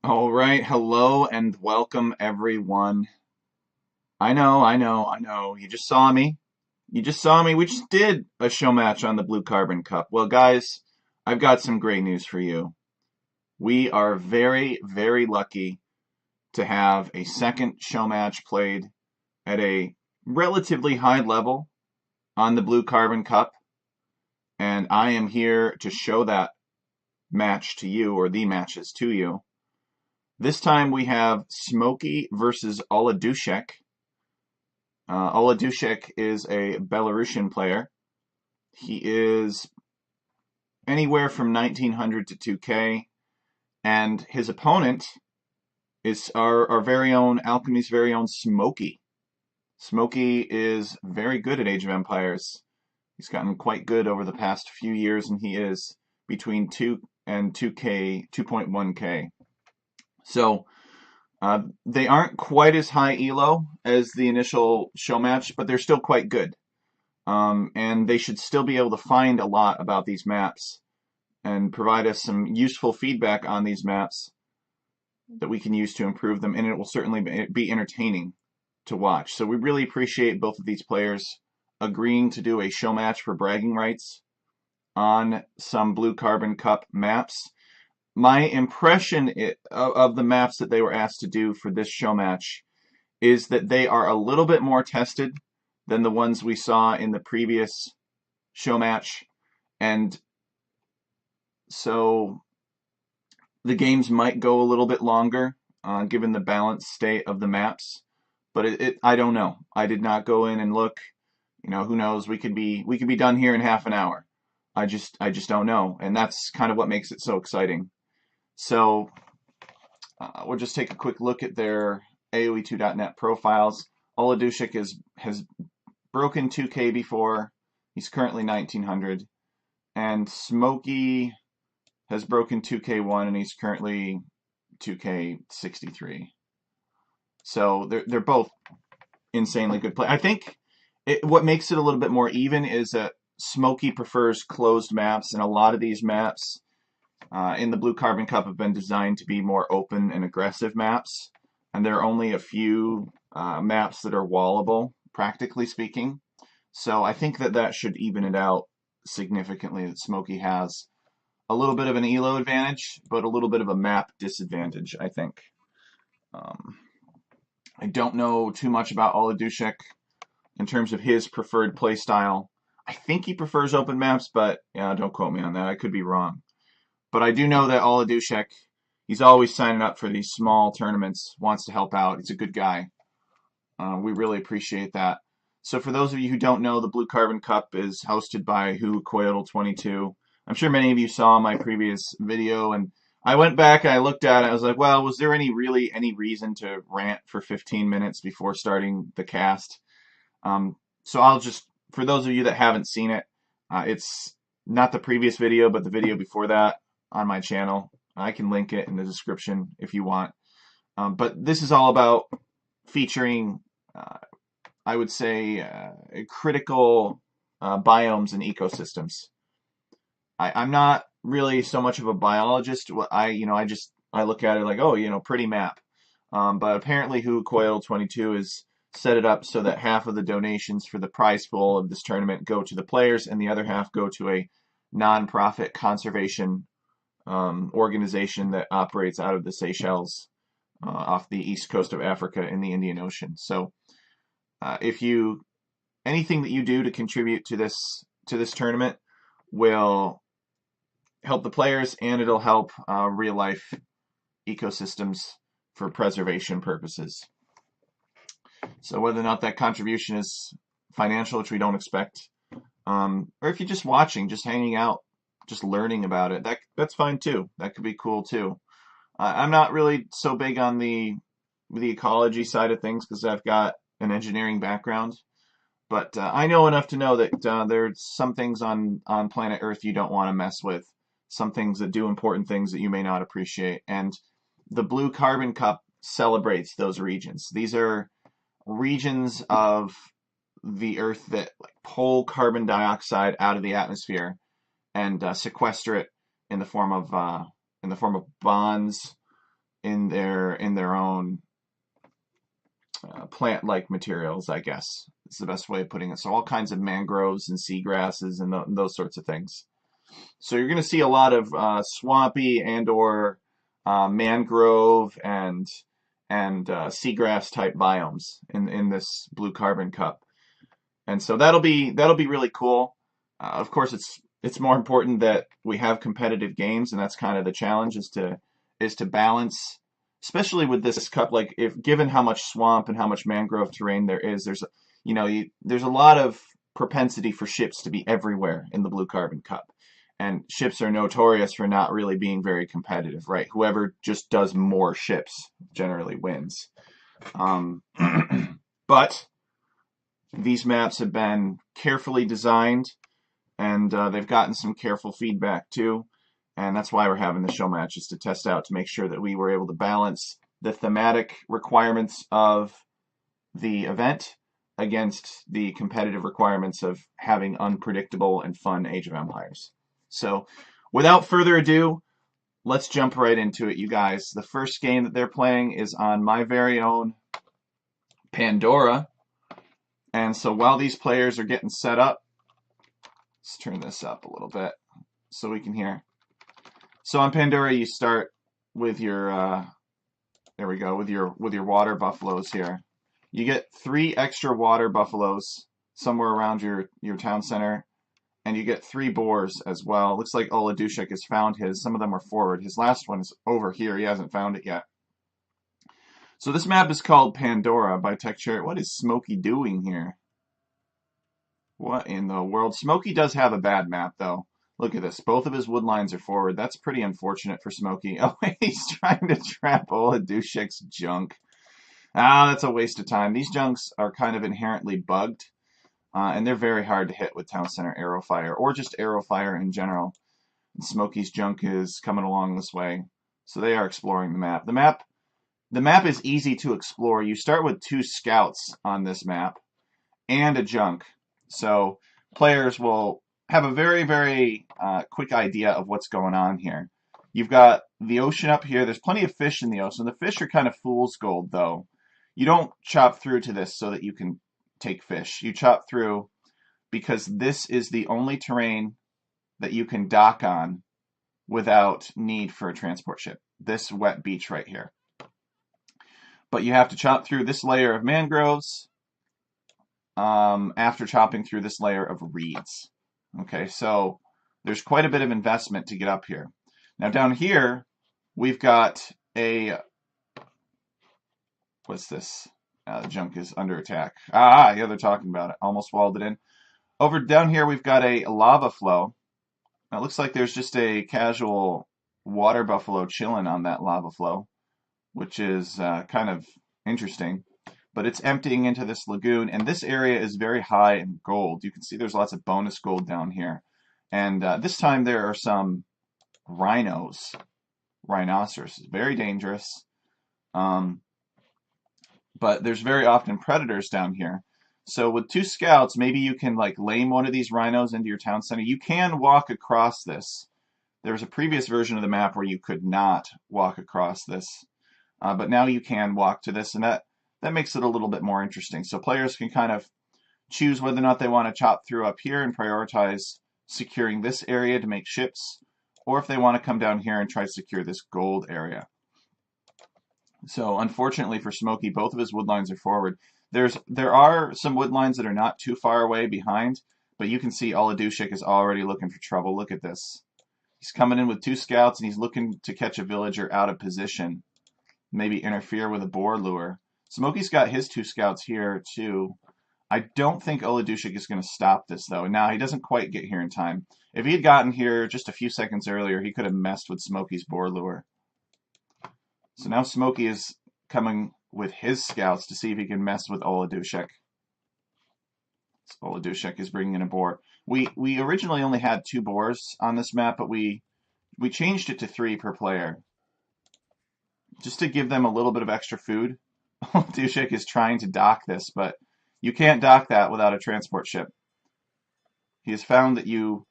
All right, hello and welcome everyone. I know. You just saw me. You just saw me. We just did a show match on the Blue Carbon Cup. Well, guys, I've got some great news for you. We are very, very lucky to have a second show match played at a relatively high level on the Blue Carbon Cup, and I am here to show that match to you, or the matches to you. This time we have Smokey versus Oladushek. Oladushek is a Belarusian player. He is anywhere from 1900 to 2K, and his opponent is our very own Alchemy's very own Smokey. Smokey is very good at Age of Empires. He's gotten quite good over the past few years, and he is between 2 and 2K, 2.1K. So they aren't quite as high elo as the initial show match, but they're still quite good. And they should still be able to find a lot about these maps and provide us some useful feedback on these maps that we can use to improve them, and it will certainly be entertaining to watch. So we really appreciate both of these players agreeing to do a show match for bragging rights on some Blue Carbon Cup maps. My impression of the maps that they were asked to do for this show match is that they are a little bit more tested than the ones we saw in the previous show match. And so the games might go a little bit longer, given the balanced state of the maps. But I don't know. I did not go in and look. Who knows? We could be done here in half an hour. I just don't know, and that's kind of what makes it so exciting. So we'll just take a quick look at their AOE2.net profiles. Oladushek has broken 2K before. He's currently 1900, and Smokey has broken 2K1 and he's currently 2K63. So they're both insanely good play. I think what makes it a little bit more even is that Smokey prefers closed maps, and a lot of these maps in the Blue Carbon Cup have been designed to be more open and aggressive maps, and there are only a few maps that are wallable, practically speaking. So I think that should even it out significantly, that Smokey has a little bit of an elo advantage, but a little bit of a map disadvantage, I think. Um, I don't know too much about Oladushek in terms of his preferred play style. I think he prefers open maps, but yeah, don't quote me on that. I could be wrong. But I do know that Oladushek, he's always signing up for these small tournaments, wants to help out. He's a good guy. We really appreciate that. So for those of you who don't know, the Blue Carbon Cup is hosted by Who Coyote 22. I'm sure many of you saw my previous video, and I went back and I looked at it. I was like, well, was there any reason to rant for 15 minutes before starting the cast? So I'll just, for those of you that haven't seen it, it's not the previous video, but the video before that on my channel. I can link it in the description if you want. But this is all about featuring, I would say, critical biomes and ecosystems. I'm not really so much of a biologist. I look at it like, oh, pretty map. But apparently, Who Coil 22 is set it up so that half of the donations for the prize pool of this tournament go to the players, and the other half go to a non-profit conservation organization that operates out of the Seychelles, off the east coast of Africa in the Indian Ocean. So, if you anything that you do to contribute to this tournament will help the players, and it'll help real life ecosystems for preservation purposes. So whether or not that contribution is financial, which we don't expect, or if you're just watching, just hanging out, just learning about it, that's fine too. That could be cool too. I'm not really so big on the ecology side of things because I've got an engineering background, but I know enough to know that there's some things on planet Earth you don't want to mess with, some things that do important things that you may not appreciate, and the Blue Carbon Cup celebrates those regions. These are regions of the Earth that pull carbon dioxide out of the atmosphere and sequester it in the form of bonds in their own plant-like materials, I guess. It's the best way of putting it. So all kinds of mangroves and seagrasses and those sorts of things. So you're going to see a lot of swampy and or mangrove and seagrass type biomes in this blue carbon cup. And so that'll be really cool. Of course, it's more important that we have competitive games, and that's kind of the challenge is to balance, especially with this cup. Like if given how much swamp and how much mangrove terrain there is, there's a lot of propensity for ships to be everywhere in the blue carbon cup, and ships are notorious for not really being very competitive, right? Whoever just does more ships generally wins. But these maps have been carefully designed, and they've gotten some careful feedback too. And that's why we're having the show matches, to test out, to make sure that we were able to balance the thematic requirements of the event against the competitive requirements of having unpredictable and fun Age of Empires. So without further ado, let's jump right into it, you guys. The first game that they're playing is on my very own Pandora. And so while these players are getting set up, let's turn this up a little bit so we can hear. So on Pandora, you start with your, there we go, with your water buffaloes here. You get 3 extra water buffaloes somewhere around your town center, and you get 3 boars as well. Looks like Oladushek has found his. Some of them are forward. His last one is over here. He hasn't found it yet. So this map is called Pandora by Tech Chariot. What is Smokey doing here? What in the world? Smokey does have a bad map, though. Look at this. Both of his wood lines are forward. That's pretty unfortunate for Smokey. Oh, he's trying to trap Oladushek's junk. That's a waste of time. These junks are kind of inherently bugged, and they're very hard to hit with Town Center Arrow Fire, or just Arrow Fire in general. And Smokey's junk is coming along this way, so they are exploring the map. The map is easy to explore. You start with 2 scouts on this map and a junk, so players will have a very, very quick idea of what's going on here. You've got the ocean up here. There's plenty of fish in the ocean. The fish are kind of fool's gold, though. You don't chop through to this so that you can take fish. You chop through because this is the only terrain that you can dock on without need for a transport ship. This wet beach right here. But you have to chop through this layer of mangroves after chopping through this layer of reeds. Okay, so there's quite a bit of investment to get up here. Now down here, we've got a, what's this? The junk is under attack. Yeah, they're talking about it. Almost walled it in. Over down here, we've got a lava flow. Now, it looks like there's just a casual water buffalo chilling on that lava flow, which is kind of interesting. But it's emptying into this lagoon, and this area is very high in gold. You can see there's lots of bonus gold down here. And this time there are some rhinos. Rhinoceros is very dangerous. But there's very often predators down here. So with 2 scouts, maybe you can like lame one of these rhinos into your town center. You can walk across this. There was a previous version of the map where you could not walk across this. But now you can walk to this, and that makes it a little bit more interesting. So players can kind of choose whether or not they want to chop through up here and prioritize securing this area to make ships, or if they want to come down here and try to secure this gold area. So unfortunately for Smokey, both of his wood lines are forward. There are some wood lines that are not too far away behind, but you can see Oladushek is already looking for trouble. Look at this. He's coming in with 2 scouts, and he's looking to catch a villager out of position. Maybe interfere with a boar lure. Smokey's got his 2 scouts here too. I don't think Oladushek is going to stop this, though. Now, he doesn't quite get here in time. If he had gotten here just a few seconds earlier, he could have messed with Smokey's boar lure. So now Smokey is coming with his scouts to see if he can mess with Oladushek. So Oladushek is bringing in a boar. We originally only had 2 boars on this map, but we changed it to 3 per player, just to give them a little bit of extra food. Oladushek is trying to dock this, but you can't dock that without a transport ship. He has found that you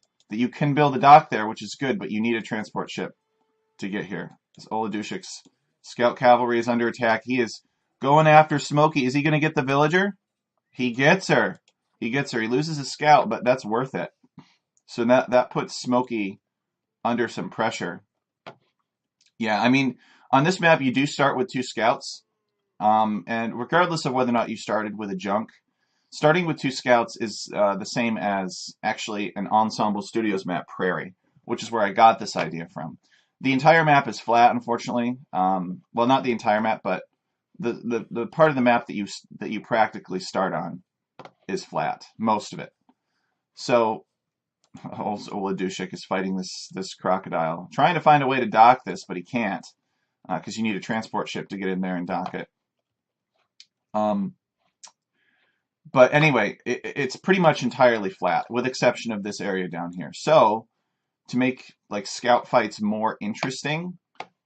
can build a dock there, which is good, but you need a transport ship to get here. As Oladushek's Scout cavalry is under attack. He is going after Smokey. Is he going to get the villager? He gets her. He gets her. He loses a scout, but that's worth it. So that puts Smokey under some pressure. Yeah, I mean, on this map, you do start with 2 scouts. And regardless of whether or not you started with a junk, starting with 2 scouts is the same as actually an Ensemble Studios map, Prairie, which is where I got this idea from. The entire map is flat, unfortunately. Well, not the entire map, but the part of the map that you practically start on is flat, most of it. So Oladushek is fighting this crocodile, trying to find a way to dock this, but he can't because you need a transport ship to get in there and dock it. But anyway, it's pretty much entirely flat, with exception of this area down here. So to make like scout fights more interesting,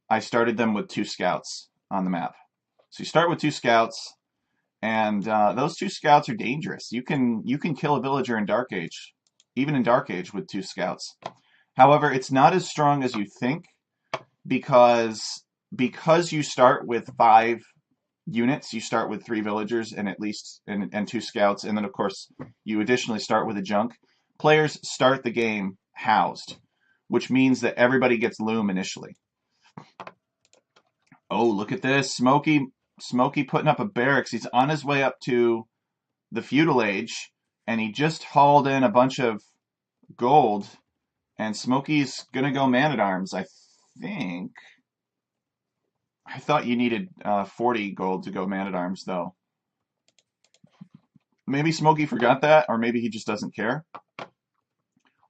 I started them with 2 scouts on the map. So you start with 2 scouts, and those 2 scouts are dangerous. You can kill a villager in Dark Age, even in Dark Age with 2 scouts. However, it's not as strong as you think because you start with 5 units. You start with 3 villagers and at least and 2 scouts, and then of course you additionally start with a junk. Players start the game housed, which means that everybody gets loom initially. Oh, look at this. Smokey putting up a barracks. He's on his way up to the feudal age, and he just hauled in a bunch of gold, and Smokey's gonna go man-at-arms, I think. I thought you needed 40 gold to go man-at-arms, though. Maybe Smokey forgot that, or maybe he just doesn't care.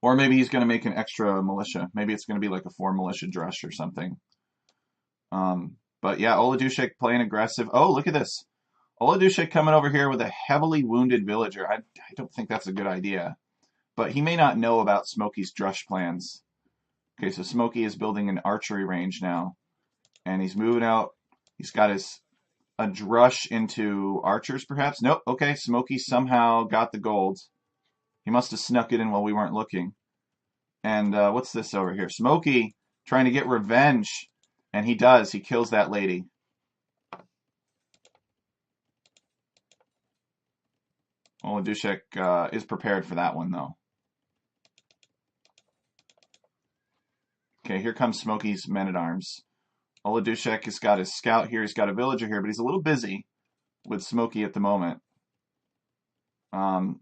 Or maybe he's going to make an extra militia. Maybe it's going to be like a 4 militia drush or something. But yeah, Oladushek playing aggressive. Oh, look at this. Oladushek coming over here with a heavily wounded villager. I don't think that's a good idea. But he may not know about Smokey's drush plans. Okay, so Smokey is building an archery range now. And he's moving out. He's got a drush into archers, perhaps. Nope. Okay, Smokey somehow got the gold. He must have snuck it in while we weren't looking. And what's this over here? Smokey trying to get revenge. And he does. He kills that lady. Oladushek is prepared for that one, though. Okay, here comes Smokey's men-at-arms. Oladushek has got his scout here. He's got a villager here, but he's a little busy with Smokey at the moment.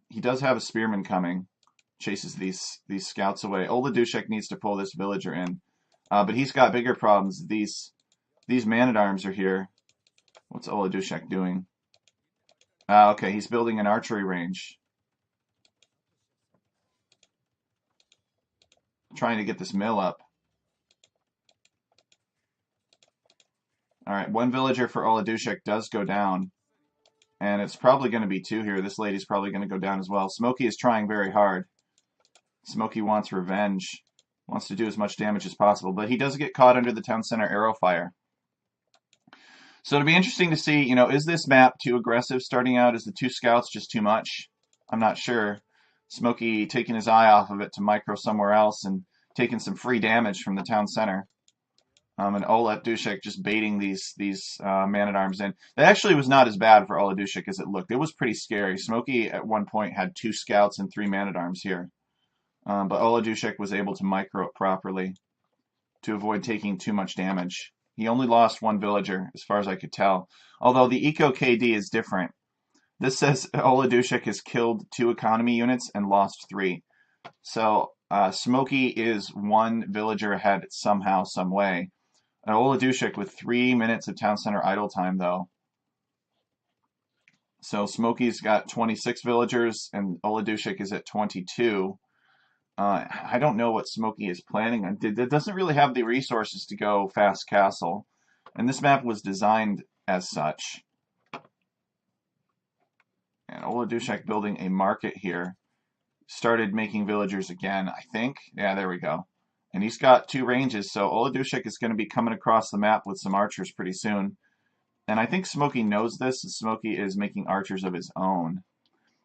He does have a spearman coming. Chases these scouts away. Oladushek needs to pull this villager in. But he's got bigger problems. These man-at-arms are here. What's Oladushek doing? Okay, he's building an archery range. Trying to get this mill up. Alright, 1 villager for Oladushek does go down. And it's probably going to be 2 here. This lady's probably going to go down as well. Smokey is trying very hard. Smokey wants revenge. Wants to do as much damage as possible. But he does get caught under the town center arrow fire. So it'll be interesting to see, you know, is this map too aggressive starting out? Is the 2 scouts just too much? I'm not sure. Smokey taking his eye off of it to micro somewhere else and taking some free damage from the town center. And Oladushek just baiting these man-at-arms in. That actually was not as bad for Oladushek as it looked. It was pretty scary. Smokey at one point had 2 scouts and 3 man-at-arms here. But Oladushek was able to micro it properly to avoid taking too much damage. He only lost 1 villager, as far as I could tell. Although the Eco KD is different. This says Oladushek has killed 2 economy units and lost 3. So Smokey is 1 villager ahead somehow, some way. Oladushek with 3 minutes of town center idle time, though. So Smokey's got 26 villagers, and Oladushek is at 22. I don't know what Smokey is planning on. It doesn't really have the resources to go fast castle. And this map was designed as such. And Oladushek building a market here. Started making villagers again, I think. Yeah, there we go. And he's got 2 ranges, so Oladushek is going to be coming across the map with some archers pretty soon. And I think Smokey knows this, and Smokey is making archers of his own.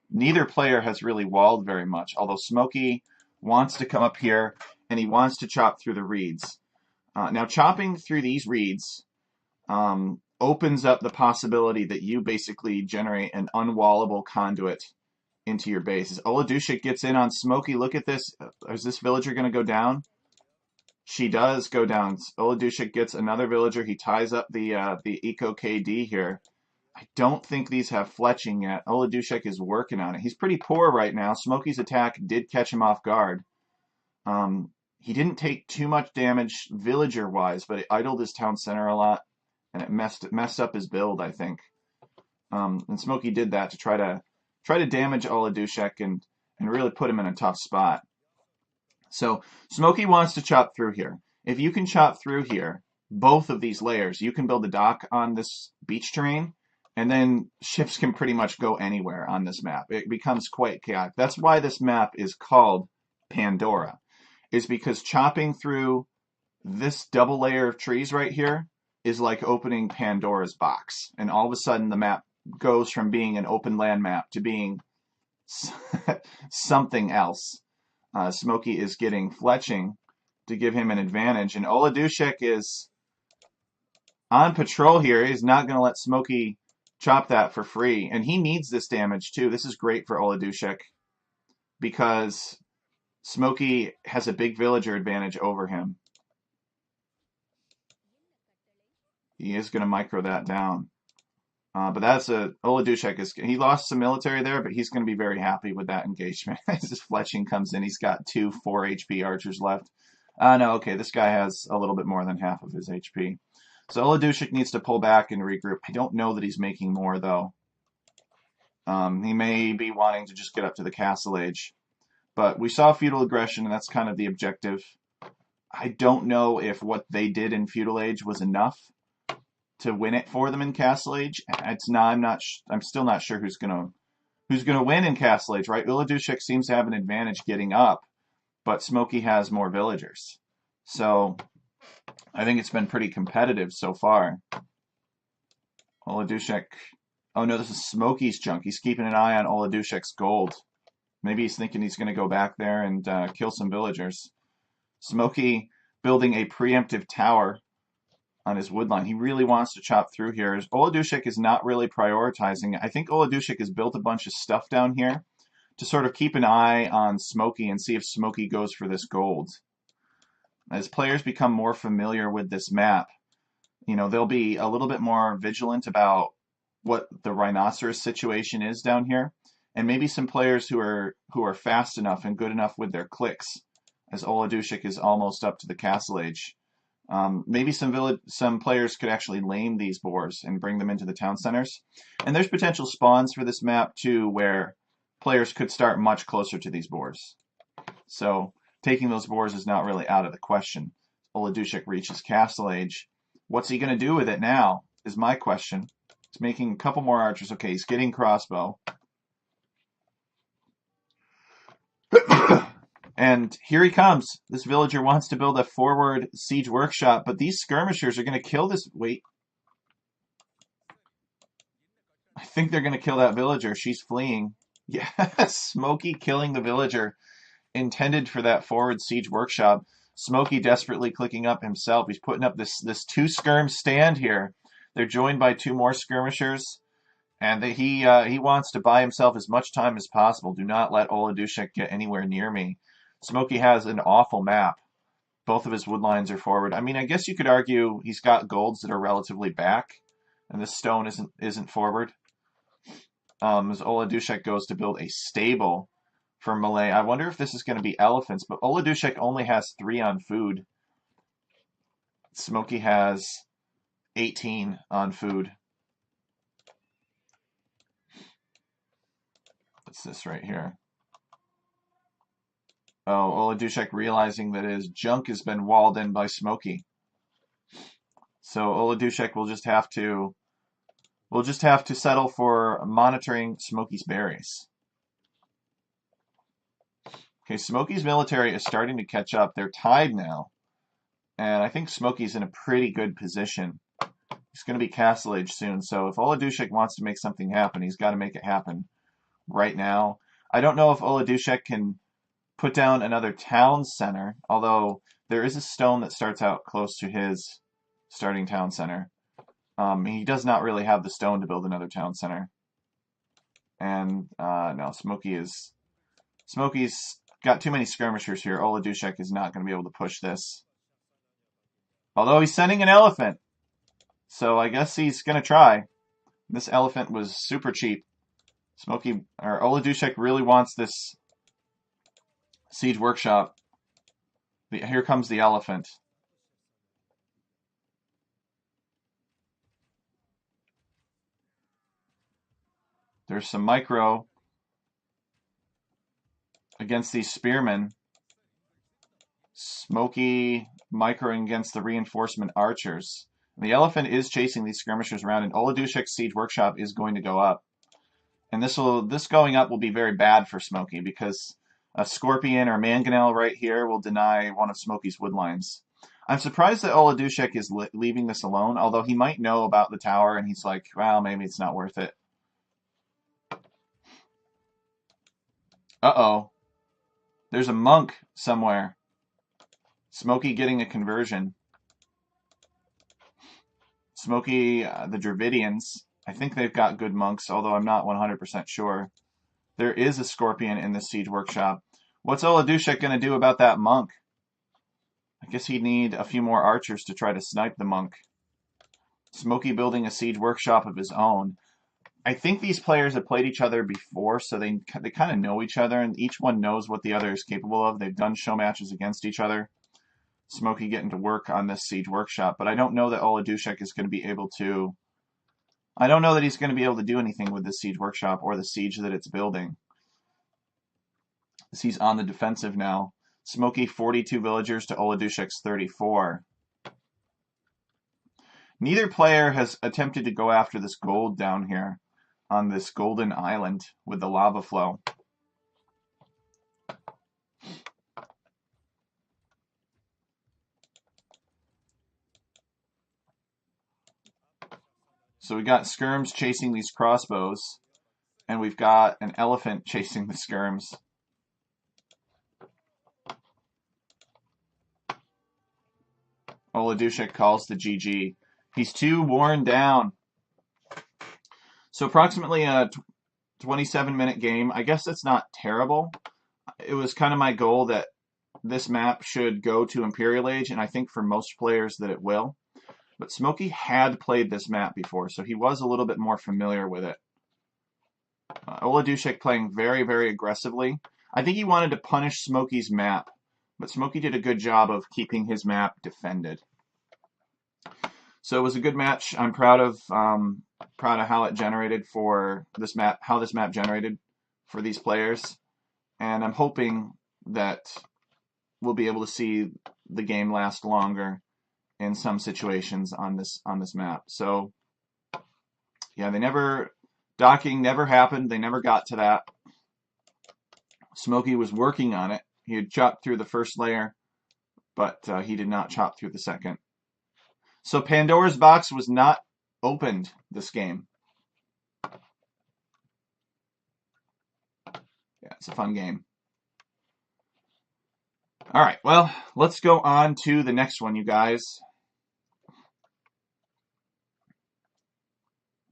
Neither player has really walled very much, although Smokey wants to come up here, and he wants to chop through the reeds. Now, chopping through these reeds opens up the possibility that you basically generate an unwallable conduit into your base. As Oladushek gets in on Smokey, look at this. Is this villager going to go down? She does go down. Oladushek gets another villager. He ties up the Eco KD here. I don't think these have fletching yet. Oladushek is working on it. He's pretty poor right now. Smokey's attack did catch him off guard. He didn't take too much damage villager-wise, but it idled his town center a lot, and it messed up his build, I think. And Smokey did that to try to damage Oladushek and really put him in a tough spot. So Smokey wants to chop through here. If you can chop through here, both of these layers, you can build a dock on this beach terrain, and then ships can pretty much go anywhere on this map. It becomes quite chaotic. That's why this map is called Pandora, is because chopping through this double layer of trees right here is like opening Pandora's box. And all of a sudden the map goes from being an open land map to being something else. Smokey is getting fletching to give him an advantage, and Oladushek is on patrol here. He's not going to let Smokey chop that for free, and he needs this damage too. This is great for Oladushek because Smokey has a big villager advantage over him. He is going to micro that down. But that's Oladushek he lost some military there, but he's going to be very happy with that engagement. As his fletching comes in, he's got 2 4 HP archers left. No, okay, this guy has a little bit more than half of his HP. So Oladushek needs to pull back and regroup. I don't know that he's making more, though. He may be wanting to just get up to the castle age. But we saw feudal aggression, and that's kind of the objective. I don't know if what they did in feudal age was enough to win it for them in Castle Age. I'm still not sure who's gonna win in Castle Age, right? Oladushek seems to have an advantage getting up, but Smokey has more villagers. So I think it's been pretty competitive so far. Oladushek, oh no, this is Smokey's junk. He's keeping an eye on Oladushek's gold. Maybe he's thinking he's going to go back there and kill some villagers. Smokey building a preemptive tower on his wood line. He really wants to chop through here. Oladushek is not really prioritizing. I think Oladushek has built a bunch of stuff down here to sort of keep an eye on Smokey and see if Smokey goes for this gold. As players become more familiar with this map, they'll be a little bit more vigilant about what the rhinoceros situation is down here. And maybe some players who are fast enough and good enough with their clicks, as Oladushek is almost up to the castle age. Maybe some players could actually lame these boars and bring them into the town centers. And there's potential spawns for this map too, where players could start much closer to these boars. So taking those boars is not really out of the question. Oladushek reaches castle age. What's he going to do with it now is my question. He's making a couple more archers. Okay, he's getting crossbow. And here he comes. This villager wants to build a forward siege workshop, but these skirmishers are going to kill this. Wait. I think they're going to kill that villager. She's fleeing. Yes, Smokey killing the villager intended for that forward siege workshop. Smokey desperately clicking up himself. He's putting up this 2 skirm stand here. They're joined by 2 more skirmishers. And he wants to buy himself as much time as possible. Do not let Oladushek get anywhere near me. Smokey has an awful map. Both of his wood lines are forward. I mean, I guess you could argue he's got golds that are relatively back, and this stone isn't forward. As Oladushek goes to build a stable for Malay. I wonder if this is going to be elephants, but Oladushek only has 3 on food. Smokey has 18 on food. What's this right here? Oh, Oladushek realizing that his junk has been walled in by Smokey. So Oladushek will just have to settle for monitoring Smokey's berries. Okay, Smokey's military is starting to catch up. They're tied now. And I think Smokey's in a pretty good position. He's going to be castle age soon. So if Oladushek wants to make something happen, he's got to make it happen right now. I don't know if Oladushek can put down another town center, although there is a stone that starts out close to his starting town center. He does not really have the stone to build another town center. And no, Smokey's got too many skirmishers here. Oladushek is not going to be able to push this. Although he's sending an elephant. So I guess he's going to try. This elephant was super cheap. Oladushek really wants this siege workshop. Here comes the elephant. There's some micro against these spearmen. Smokey microing against the reinforcement archers. The elephant is chasing these skirmishers around, and Oladushek's siege workshop is going to go up. And this going up will be very bad for Smokey because a scorpion or mangonel right here will deny one of Smokey's wood lines. I'm surprised that Oladushek is leaving this alone, although he might know about the tower and he's like, well, maybe it's not worth it. Uh-oh. There's a monk somewhere. Smokey getting a conversion. Smokey, the Dravidians, I think they've got good monks, although I'm not 100% sure. There is a scorpion in the siege workshop. What's Oladushek going to do about that monk? I guess he'd need a few more archers to try to snipe the monk. Smokey building a siege workshop of his own. I think these players have played each other before, so they kind of know each other, and each one knows what the other is capable of. They've done show matches against each other. Smokey getting to work on this siege workshop, but I don't know that Oladushek is going to be able to... I don't know that he's going to be able to do anything with this siege workshop or the siege that it's building. He's on the defensive now. Smokey 42 villagers to Oladushek's 34. Neither player has attempted to go after this gold down here on this golden island with the lava flow. So we got skirms chasing these crossbows, and we've got an elephant chasing the skirms. Oladushek calls the GG. He's too worn down. So approximately a 27-minute game. I guess that's not terrible. It was kind of my goal that this map should go to Imperial Age, and I think for most players that it will. But Smokey had played this map before, so he was a little bit more familiar with it. Oladushek playing very, very aggressively. I think he wanted to punish Smokey's map, but Smokey did a good job of keeping his map defended. So it was a good match. I'm proud of how it generated for this map, how this map generated for these players, and I'm hoping that we'll be able to see the game last longer in some situations on this map. So yeah, docking never happened. They never got to that. Smokey was working on it. He had chopped through the first layer, but he did not chop through the second. So Pandora's box was not opened this game. Yeah, it's a fun game. All right, well, let's go on to the next one, you guys.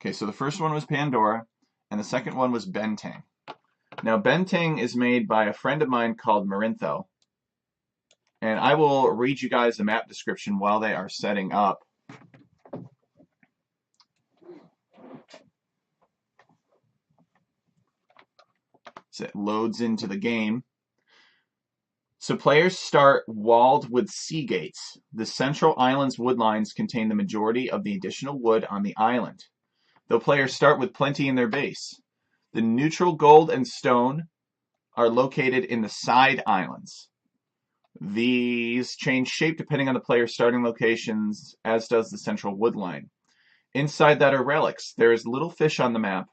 Okay, so the first one was Pandora, and the second one was Bentang. Now, Bentang is made by a friend of mine called Marintho, and I will read you guys the map description while they are setting up. So it loads into the game. So players start walled with sea gates. The central island's wood lines contain the majority of the additional wood on the island. The players start with plenty in their base. The neutral gold and stone are located in the side islands. These change shape depending on the player's starting locations, as does the central wood line. Inside that are relics. There is little fish on the map.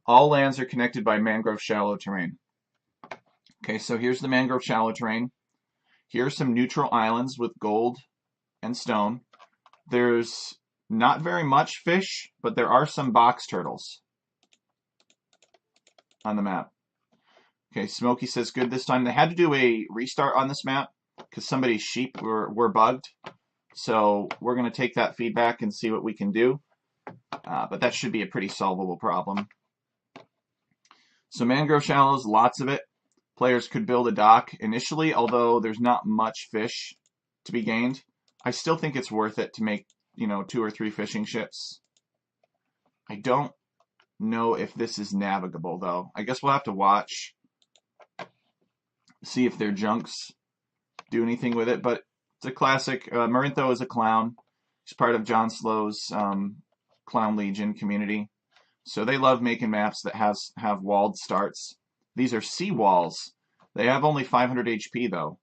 All lands are connected by mangrove shallow terrain. Okay, so here's the mangrove shallow terrain. Here are some neutral islands with gold and stone. There's not very much fish, but there are some box turtles on the map. Okay, Smokey says good this time. They had to do a restart on this map because somebody's sheep were bugged. So we're going to take that feedback and see what we can do. But that should be a pretty solvable problem. So mangrove shallows, lots of it. Players could build a dock initially, although there's not much fish to be gained. I still think it's worth it to make, 2 or 3 fishing ships. I don't know if this is navigable, though. I guess we'll have to watch, see if their junks do anything with it. But it's a classic. Marintho is a clown. He's part of John Slow's Clown Legion community. So they love making maps that have walled starts. These are sea walls. They have only 500 HP, though.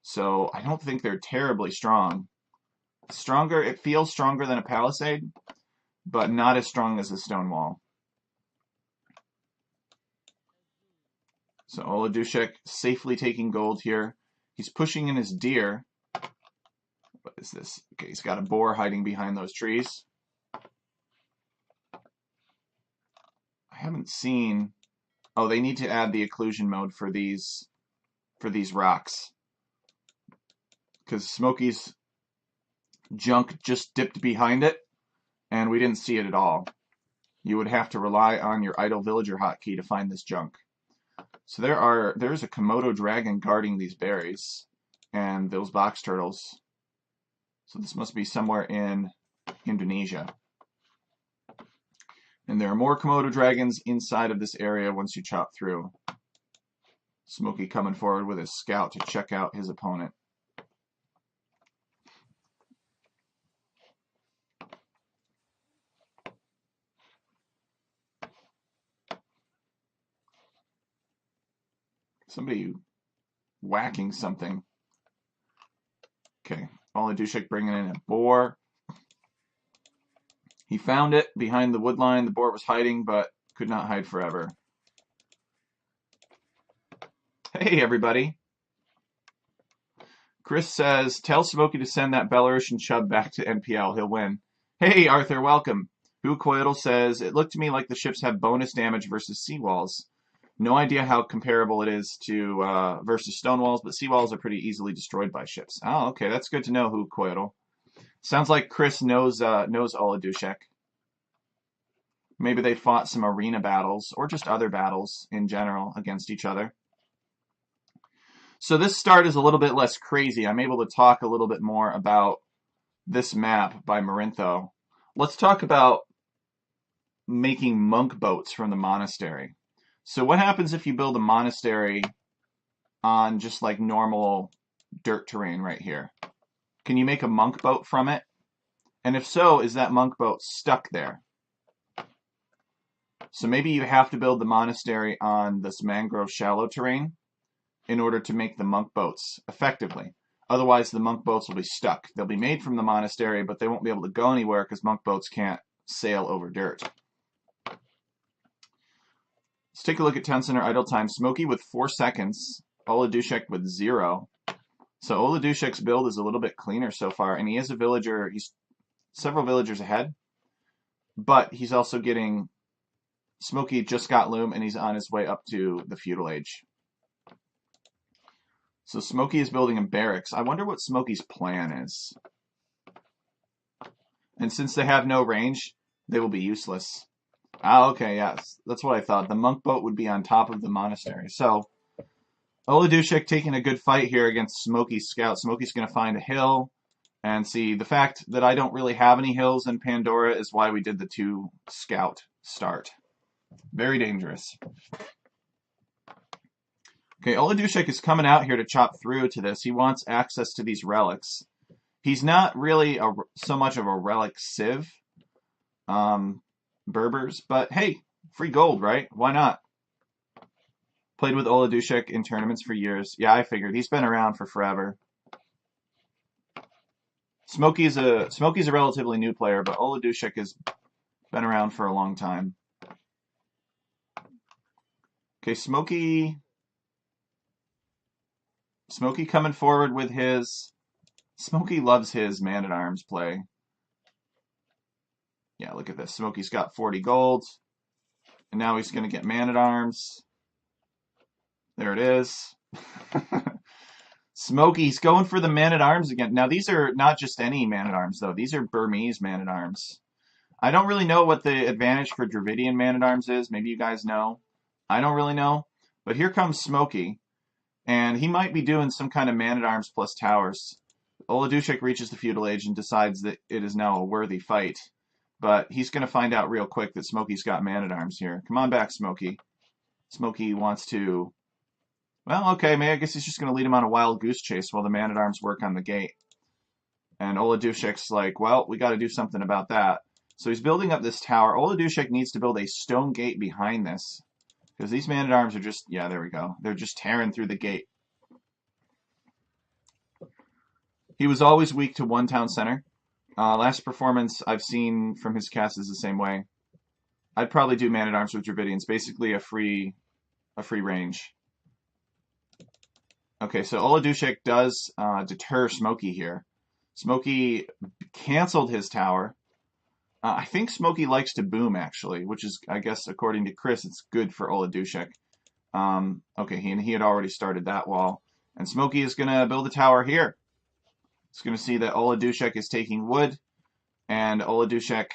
So I don't think they're terribly strong. It feels stronger than a palisade, but not as strong as a stone wall. So Oladushek safely taking gold here. He's pushing in his deer. What is this? Okay, he's got a boar hiding behind those trees. I haven't seen... Oh, they need to add the occlusion mode for these rocks. Because Smokey's junk just dipped behind it, and we didn't see it at all. You would have to rely on your idle villager hotkey to find this junk. So there's a Komodo dragon guarding these berries and those box turtles. So this must be somewhere in Indonesia. And there are more Komodo dragons inside of this area once you chop through. Smokey coming forward with his scout to check out his opponent. Somebody whacking something. Okay, Oladushek bringing in a boar. He found it behind the wood line. The boar was hiding, but could not hide forever. Hey, everybody. Chris says, tell Smokey to send that Belarusian chub back to NPL. He'll win. Hey, Arthur, welcome. Hucoidal says, it looked to me like the ships have bonus damage versus seawalls. No idea how comparable it is to versus stone walls, but seawalls are pretty easily destroyed by ships. Oh, okay, that's good to know, Hucoidal. Sounds like Chris knows Oladushek. Maybe they fought some arena battles, or just other battles in general against each other. So this start is a little bit less crazy. I'm able to talk a little bit more about this map by Marintho. Let's talk about making monk boats from the monastery. So what happens if you build a monastery on just like normal dirt terrain right here? Can you make a monk boat from it? And if so, is that monk boat stuck there? So maybe you have to build the monastery on this mangrove shallow terrain in order to make the monk boats effectively. Otherwise, the monk boats will be stuck. They'll be made from the monastery, but they won't be able to go anywhere because monk boats can't sail over dirt. Let's take a look at 10 center idle time. Smokey with 4 seconds. Oladushek with 0. So Oladushek's build is a little bit cleaner so far, and he is a villager. He's several villagers ahead, but he's also getting... Smokey just got loom, and he's on his way up to the feudal age. So Smokey is building a barracks. I wonder what Smokey's plan is. And since they have no range, they will be useless. Ah, okay, yes. That's what I thought. The monk boat would be on top of the monastery. So Oladushek taking a good fight here against Smokey's scout. Smokey's going to find a hill. And see, the fact that I don't really have any hills in Pandora is why we did the 2 scout start. Very dangerous. Okay, Oladushek is coming out here to chop through to this. He wants access to these relics. He's not really so much of a relic civ, Berbers, but hey, free gold, right? Why not? Played with Oladushek in tournaments for years. Yeah, I figured. He's been around for forever. Smokey's a relatively new player, but Oladushek has been around for a long time. Okay, Smokey coming forward with his... Smokey loves his man-at-arms play. Yeah, look at this. Smokey's got 40 gold. And now he's going to get man-at-arms. There it is. Smokey's going for the man-at-arms again. Now, these are not just any man-at-arms, though. These are Burmese man-at-arms. I don't really know what the advantage for Dravidian Man-at-Arms is. Maybe you guys know. I don't really know. But here comes Smokey, and he might be doing some kind of Man-at-Arms plus towers. Oladushek reaches the feudal age and decides that it is now a worthy fight. But he's going to find out real quick that Smokey's got Man-at-Arms here. Come on back, Smokey. Smokey wants to... Well, okay, maybe I guess he's just going to lead him on a wild goose chase while the Man-at-Arms work on the gate. And Oladushek's like, well, we got to do something about that. So he's building up this tower. Oladushek needs to build a stone gate behind this. Because these Man-at-Arms are just... Yeah, there we go. They're just tearing through the gate. He was always weak to one town center. Last performance I've seen from his cast is the same way. I'd probably do Man-at-Arms with Dravidians. Basically a free range. Okay, so Oladushek does deter Smokey here. Smokey canceled his tower. I think Smokey likes to boom, actually, which is, I guess, according to Chris, it's good for Oladushek. Okay, he had already started that wall. And Smokey is going to build a tower here. He's going to see that Oladushek is taking wood, and Oladushek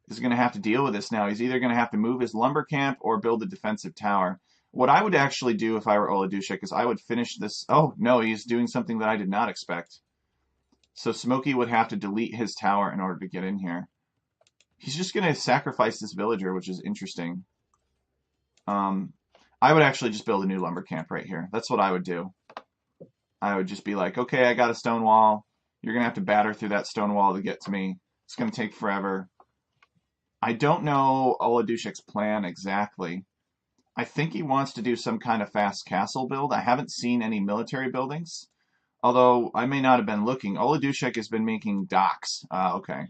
is going to have to deal with this now. He's either going to have to move his lumber camp or build a defensive tower. What I would actually do if I were Oladushek is I would finish this. Oh, no, he's doing something that I did not expect. So Smokey would have to delete his tower in order to get in here. He's just going to sacrifice this villager, which is interesting. I would actually just build a new lumber camp right here. That's what I would do. I would just be like, okay, I got a stone wall. You're going to have to batter through that stone wall to get to me. It's going to take forever. I don't know Oladushek's plan exactly. I think he wants to do some kind of fast castle build. I haven't seen any military buildings, although I may not have been looking. Oladushek has been making docks. Okay.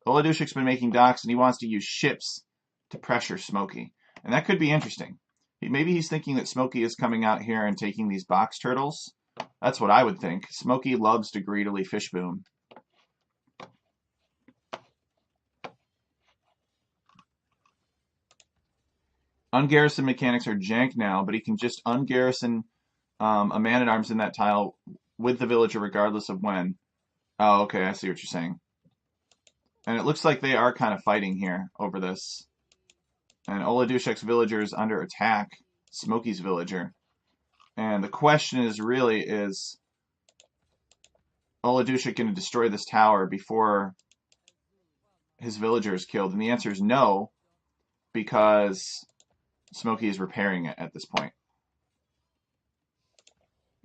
Oladushek's been making docks, and he wants to use ships to pressure Smokey. And that could be interesting. Maybe he's thinking that Smokey is coming out here and taking these box turtles. That's what I would think. Smokey loves to greedily fish boom. Ungarrison mechanics are jank now, but he can just ungarrison a Man-at-Arms in that tile with the villager regardless of when. Oh, okay, I see what you're saying. And it looks like they are kind of fighting here over this. And Oladushek's villager is under attack. Smokey's villager. And the question is really, is Oladushek going to destroy this tower before his villager is killed? And the answer is no, because Smokey is repairing it at this point.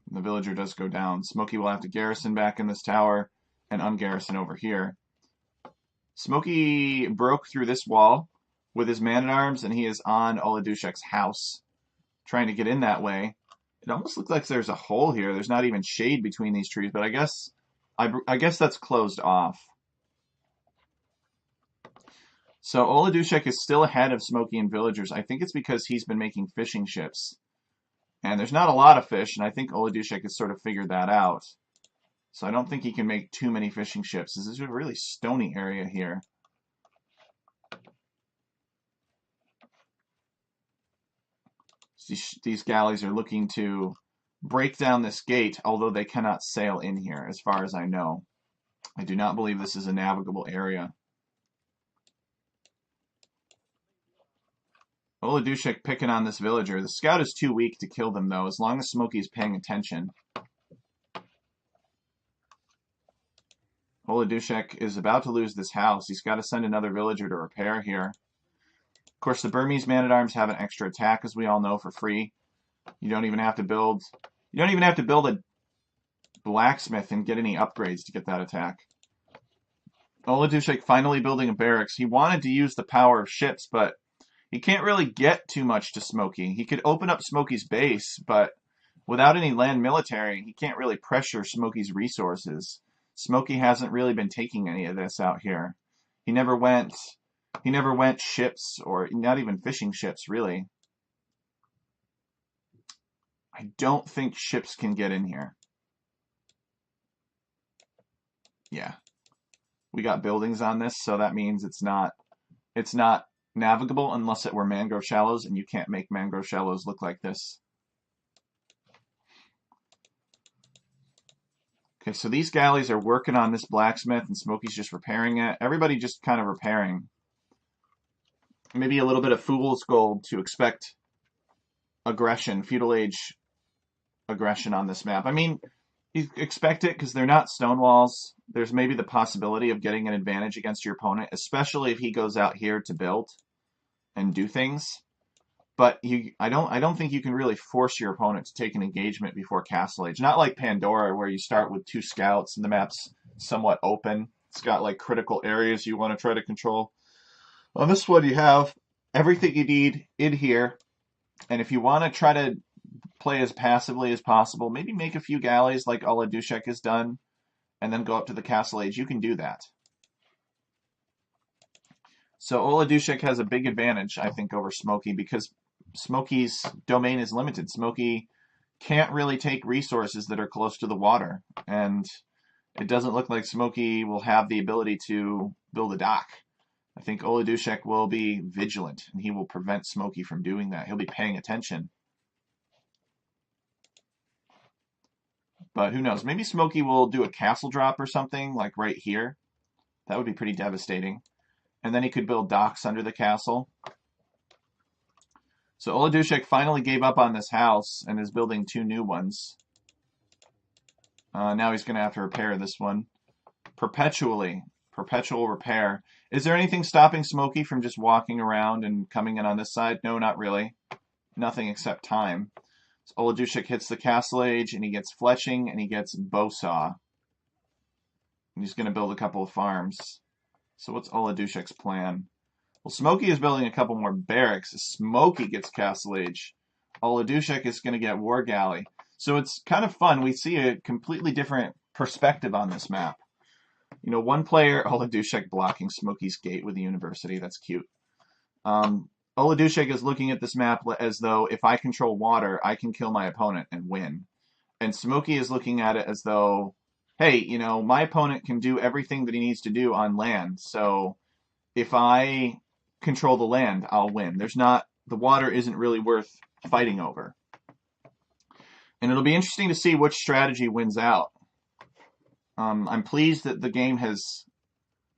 The villager does go down. Smokey will have to garrison back in this tower and ungarrison over here. Smokey broke through this wall with his Man-at-Arms, and he is on Oladushek's house, trying to get in that way. It almost looks like there's a hole here. There's not even shade between these trees, but I guess that's closed off. So Oladushek is still ahead of Smokey and villagers. I think it's because he's been making fishing ships. And there's not a lot of fish, and I think Oladushek has sort of figured that out. So I don't think he can make too many fishing ships. This is a really stony area here. These galleys are looking to break down this gate, although they cannot sail in here, as far as I know. I do not believe this is a navigable area. Oladushek picking on this villager. The scout is too weak to kill them, though, as long as Smokey is paying attention. Oladushek is about to lose this house. He's got to send another villager to repair here. Of course, the Burmese Man-at-Arms have an extra attack, as we all know, for free. You don't even have to build a blacksmith and get any upgrades to get that attack. Oladushek finally building a barracks. He wanted to use the power of ships, but he can't really get too much to Smokey. He could open up Smokey's base, but without any land military, he can't really pressure Smokey's resources. Smokey hasn't really been taking any of this out here. He never went ships, or not even fishing ships, really. I don't think ships can get in here. Yeah. We got buildings on this, so that means it's not navigable unless it were mangrove shallows, and you can't make mangrove shallows look like this. Okay, so these galleys are working on this blacksmith, and Smokey's just repairing it. Everybody just kind of repairing. maybe a little bit of fool's gold to expect aggression, feudal age aggression on this map. I mean, you expect it because they're not stone walls. There's maybe the possibility of getting an advantage against your opponent, especially if he goes out here to build and do things. But I don't think you can really force your opponent to take an engagement before Castle Age. Not like Pandora, where you start with 2 scouts and the map's somewhat open. It's got like critical areas you want to try to control. On this one, you have everything you need in here, and if you want to try to play as passively as possible, maybe make a few galleys like Oladushek has done, and then go up to the Castle Age, you can do that. So Oladushek has a big advantage, I think, over Smokey because Smokey's domain is limited. Smokey can't really take resources that are close to the water, and it doesn't look like Smokey will have the ability to build a dock. I think Oladushek will be vigilant, and he will prevent Smokey from doing that. He'll be paying attention. But who knows? Maybe Smokey will do a castle drop or something, like right here. That would be pretty devastating. And then he could build docks under the castle. So Oladushek finally gave up on this house and is building 2 new ones. Now he's going to have to repair this one. Perpetually. Perpetual repair. Is there anything stopping Smokey from just walking around and coming in on this side? No, not really. Nothing except time. So Oladushek hits the Castle Age, and he gets Fletching, and he gets Bowsaw. And he's going to build a couple of farms. So what's Oladushek's plan? Well, Smokey is building a couple more barracks. Smokey gets Castle Age. Oladushek is going to get War Galley. So it's kind of fun. We see a completely different perspective on this map. You know, one player, Oladushek, blocking Smokey's gate with the university. That's cute. Oladushek is looking at this map as though if I control water, I can kill my opponent and win. And Smokey is looking at it as though, hey, you know, my opponent can do everything that he needs to do on land. So if I control the land, I'll win. The water isn't really worth fighting over. And it'll be interesting to see which strategy wins out. I'm pleased that the game has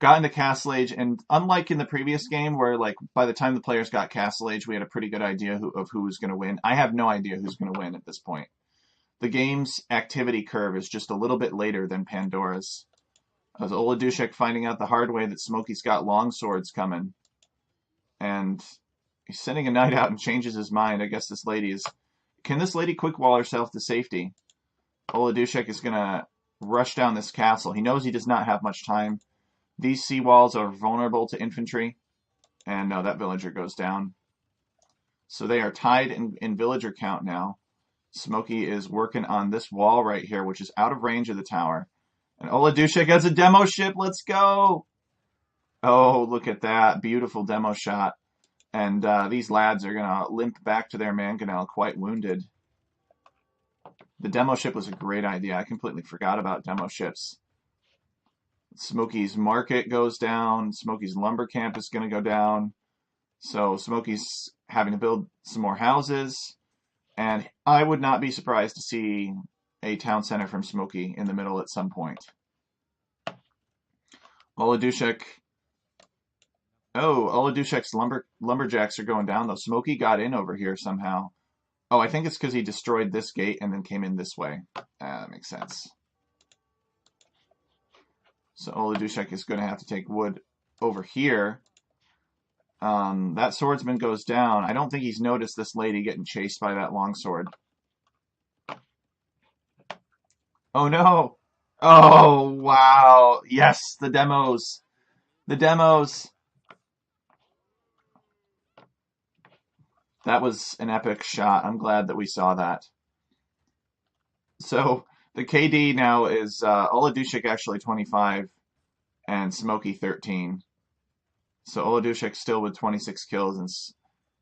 gotten to Castle Age, and unlike in the previous game where like by the time the players got Castle Age, we had a pretty good idea of who was going to win. I have no idea who's going to win at this point. The game's activity curve is just a little bit later than Pandora's. As Oladushek finding out the hard way that Smokey's got long swords coming, and he's sending a knight out and changes his mind. I guess this lady is... Can this lady quick wall herself to safety? Oladushek is going to rush down this castle. He knows he does not have much time. These seawalls are vulnerable to infantry. And no, that villager goes down. So they are tied in villager count now. Smokey is working on this wall right here, which is out of range of the tower. And Oladushek has a demo ship. Let's go! Oh, look at that. Beautiful demo shot. And these lads are going to limp back to their mangonel quite wounded. The demo ship was a great idea. I completely forgot about demo ships. Smokey's market goes down. Smokey's lumber camp is going to go down. So Smokey's having to build some more houses. And I would not be surprised to see a town center from Smokey in the middle at some point. Oladushek. Oh, Oladushek's lumberjacks are going down, though. Smokey got in over here somehow. Oh, I think it's because he destroyed this gate and then came in this way. That makes sense. So Oladushek is going to have to take wood over here. That swordsman goes down. I don't think he's noticed this lady getting chased by that longsword. Oh, no. Oh, wow. Yes, the demos. The demos. That was an epic shot. I'm glad that we saw that. So the KD now is Oladushek actually 25 and Smokey 13. So Oladushek still with 26 kills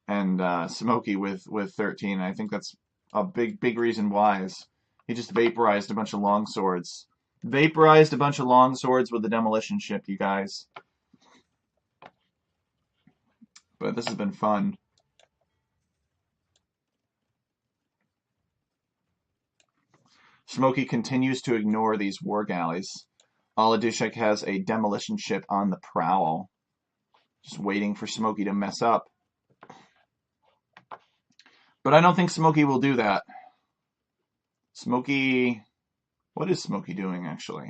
and Smokey with 13. And I think that's a big reason why is he just vaporized a bunch of long swords. Vaporized a bunch of long swords with the demolition ship, you guys. But this has been fun. Smokey continues to ignore these war galleys. Oladushek has a demolition ship on the prowl. Just waiting for Smokey to mess up. But I don't think Smokey will do that. Smokey... What is Smokey doing, actually?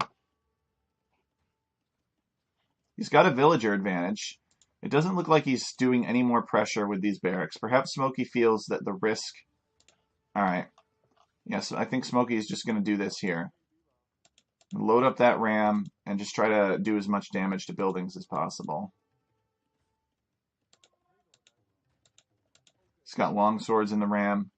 He's got a villager advantage. It doesn't look like he's doing any more pressure with these barracks. Perhaps Smokey feels that the risk... Alright. Yes, I think Smokey is just going to do this here. Load up that ram and just try to do as much damage to buildings as possible. He's got long swords in the ram.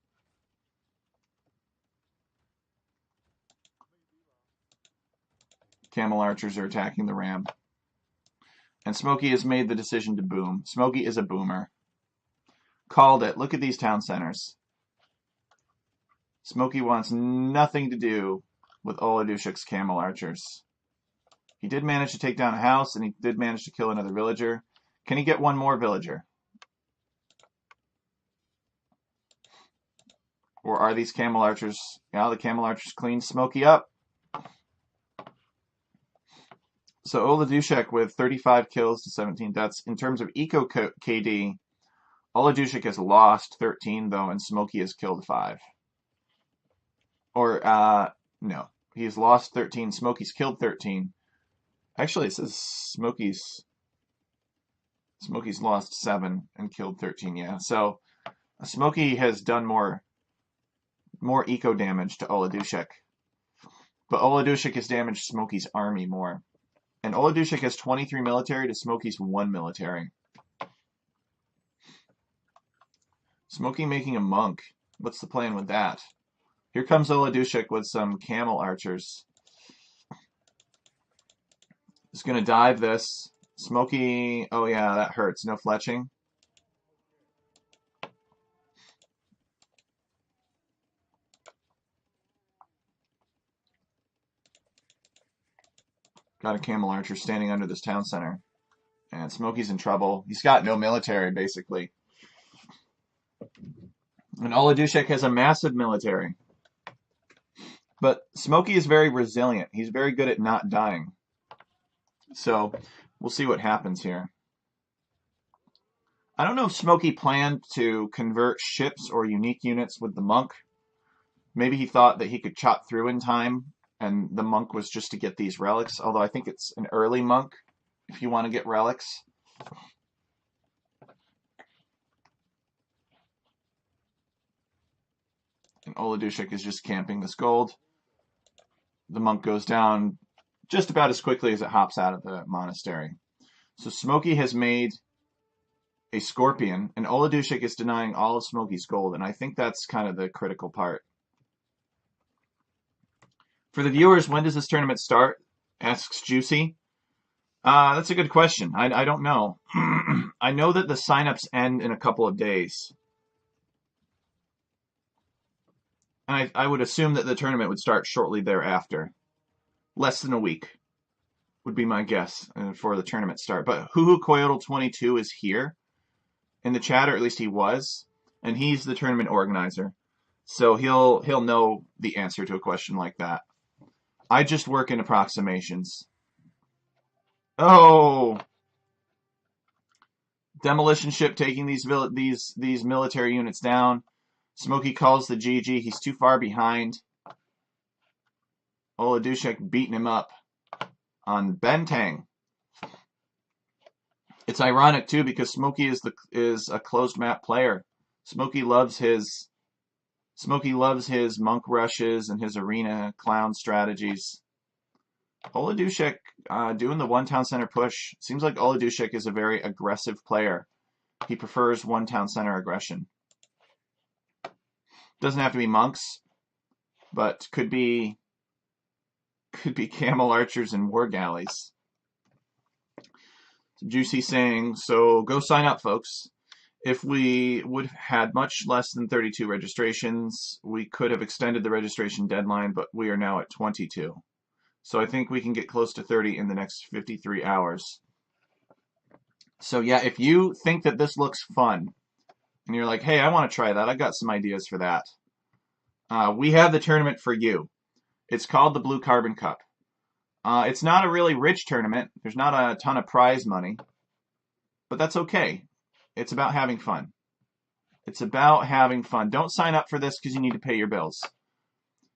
Camel archers are attacking the ram. And Smokey has made the decision to boom. Smokey is a boomer. Called it. Look at these town centers. Smokey wants nothing to do with Oladushek's camel archers. He did manage to take down a house, and he did manage to kill another villager. Can he get one more villager? Or are these camel archers... Yeah, the camel archers clean Smokey up. So Oladushek with 35 kills to 17 deaths. In terms of Eco KD, Oladushek has lost 13, though, and Smokey has killed 5. Or, no. He's lost 13. Smokey's killed 13. Actually, it says Smokey's lost 7 and killed 13, yeah. So, Smokey has done more eco damage to Oladushek. But Oladushek has damaged Smokey's army more. And Oladushek has 23 military to Smokey's 1 military. Smokey making a monk. What's the plan with that? Here comes Oladushek with some camel archers. He's going to dive this. Smokey... Oh yeah, that hurts. No fletching. Got a camel archer standing under this town center. And Smokey's in trouble. He's got no military, basically. And Oladushek has a massive military. But Smokey is very resilient. He's very good at not dying. So, we'll see what happens here. I don't know if Smokey planned to convert ships or unique units with the monk. Maybe he thought that he could chop through in time, and the monk was just to get these relics. Although I think it's an early monk, if you want to get relics. And Oladushek is just camping this gold. The monk goes down just about as quickly as it hops out of the monastery. So Smokey has made a scorpion, and Oladushek is denying all of Smokey's gold, and I think that's kind of the critical part. For the viewers, when does this tournament start? Asks Juicy. That's a good question. I don't know. I know that the signups end in a couple of days. And I would assume that the tournament would start shortly thereafter. Less than a week would be my guess for the tournament start. But Huhu Coyote 22 is here in the chat, or at least he was, and he's the tournament organizer. So he'll know the answer to a question like that. I just work in approximations. Oh! Demolition ship taking these military units down. Smokey calls the GG. He's too far behind. Oladushek beating him up on Bentang. It's ironic too because Smokey is a closed map player. Smokey loves his monk rushes and his arena clown strategies. Oladushek doing the one town center push. Seems like Oladushek is a very aggressive player. He prefers one town center aggression. Doesn't have to be monks, but could be camel archers and war galleys. Juicy saying, so go sign up, folks. If we would have had much less than 32 registrations, we could have extended the registration deadline, but we are now at 22. So I think we can get close to 30 in the next 53 hours. So yeah, if you think that this looks fun, and you're like, hey, I want to try that, I got some ideas for that. We have the tournament for you. It's called the Blue Carbon Cup. It's not a really rich tournament. There's not a ton of prize money. but that's okay. It's about having fun. It's about having fun. Don't sign up for this because you need to pay your bills.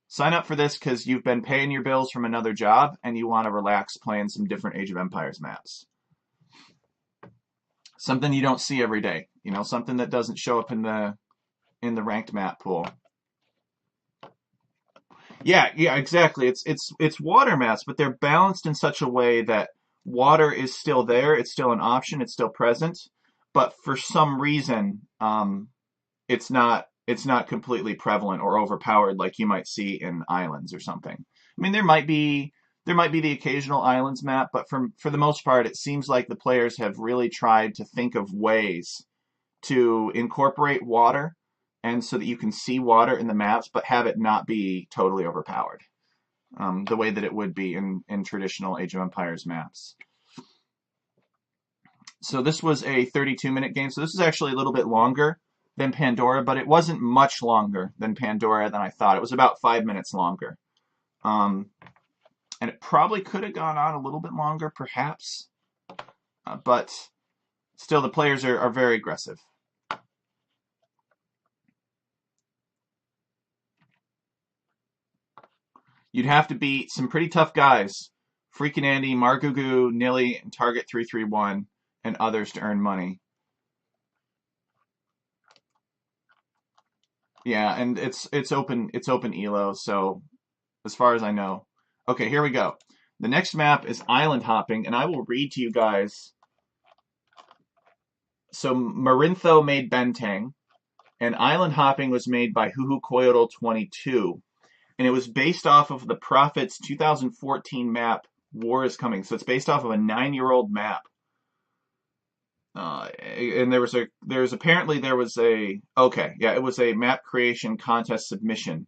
Sign up for this because you've been paying your bills from another job and you want to relax playing some different Age of Empires maps. Something you don't see every day. You know, something that doesn't show up in the ranked map pool. Yeah, exactly. It's water maps, but they're balanced in such a way that water is still there. It's still an option. It's still present, but for some reason, it's not completely prevalent or overpowered like you might see in islands or something. I mean, there might be the occasional islands map, but for the most part, it seems like the players have really tried to think of ways to incorporate water and so that you can see water in the maps, but have it not be totally overpowered, the way that it would be in traditional Age of Empires maps. So this was a 32-minute game. So this is actually a little bit longer than Pandora, but it wasn't much longer than Pandora than I thought. It was about 5 minutes longer. And it probably could have gone on a little bit longer, perhaps. But still, the players are very aggressive. You'd have to beat some pretty tough guys. Freakin' Andy, Margugu, Nilly, and Target 331, and others to earn money. Yeah, and it's open elo, so as far as I know. Okay, here we go. The next map is island hopping, and I will read to you guys. So Marintho made Bentang, and island hopping was made by Huhukoyotl 22, and it was based off of the Prophet's 2014 map, War is Coming. So it's based off of a 9-year-old map. And it was a map creation contest submission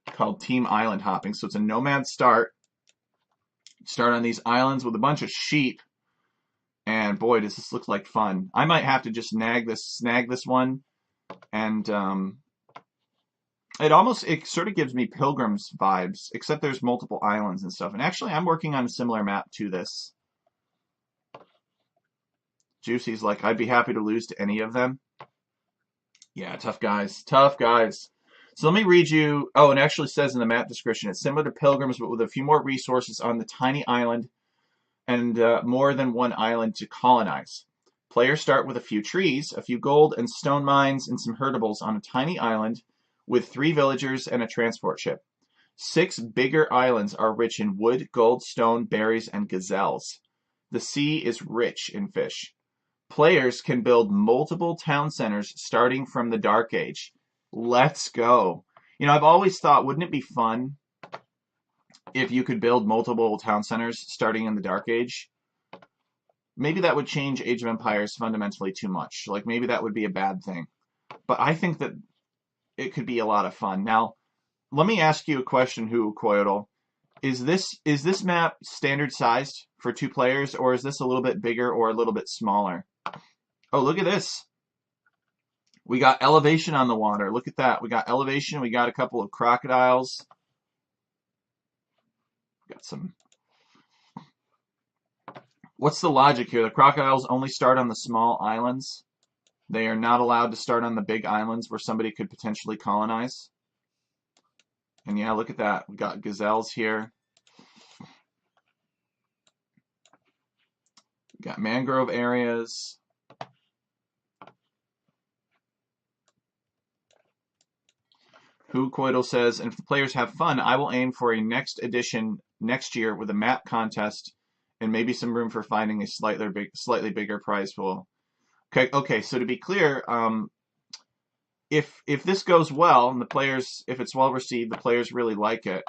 called Team Island Hopping. So it's a nomad start. Start on these islands with a bunch of sheep, and boy, does this look like fun. I might have to just snag this one, and it sort of gives me Pilgrims vibes, except there's multiple islands and stuff. And actually, I'm working on a similar map to this. Juicy's like, I'd be happy to lose to any of them. Yeah, tough guys. Tough guys. So let me read you. Oh, it actually says in the map description, it's similar to Pilgrims, but with a few more resources on the tiny island and more than one island to colonize. Players start with a few trees, a few gold and stone mines, and some herdables on a tiny island with 3 villagers and a transport ship. 6 bigger islands are rich in wood, gold, stone, berries, and gazelles. The sea is rich in fish. Players can build multiple town centers starting from the Dark Age. Let's go. You know, I've always thought, wouldn't it be fun if you could build multiple town centers starting in the Dark Age? Maybe that would change Age of Empires fundamentally too much. Like, maybe that would be a bad thing. But I think that it could be a lot of fun. Now, let me ask you a question, Huukoyotl. Is this map standard sized for 2 players, or is this a little bit bigger or a little bit smaller? Oh, look at this. We got elevation on the water. Look at that. We got elevation. We got a couple of crocodiles. Got some. What's the logic here? The crocodiles only start on the small islands. They are not allowed to start on the big islands where somebody could potentially colonize. And yeah, look at that. We got gazelles here. We got mangrove areas. Huukoyotl says, and if the players have fun, I will aim for a next edition next year with a map contest and maybe some room for finding a slightly bigger prize pool. Okay. So to be clear, if this goes well and the players, if it's well received, the players really like it.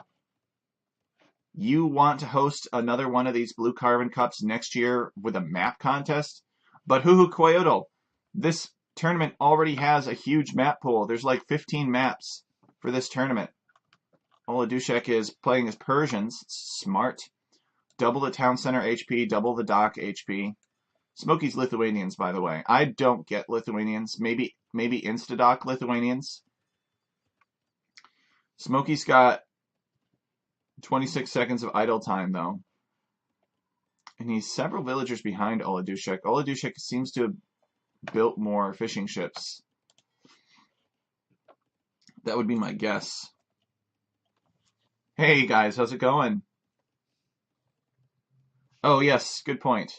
You want to host another one of these Blue Carbon Cups next year with a map contest? But Huukoyotl, this tournament already has a huge map pool. There's like 15 maps for this tournament. Oladushek is playing as Persians. Smart. Double the town center HP, double the dock HP. Smokey's Lithuanians, by the way. I don't get Lithuanians. Maybe Instadoc Lithuanians. Smokey's got 26 seconds of idle time, though. And he's several villagers behind Oladushek. Oladushek seems to have built more fishing ships. That would be my guess. Hey guys, how's it going? Oh yes, good point.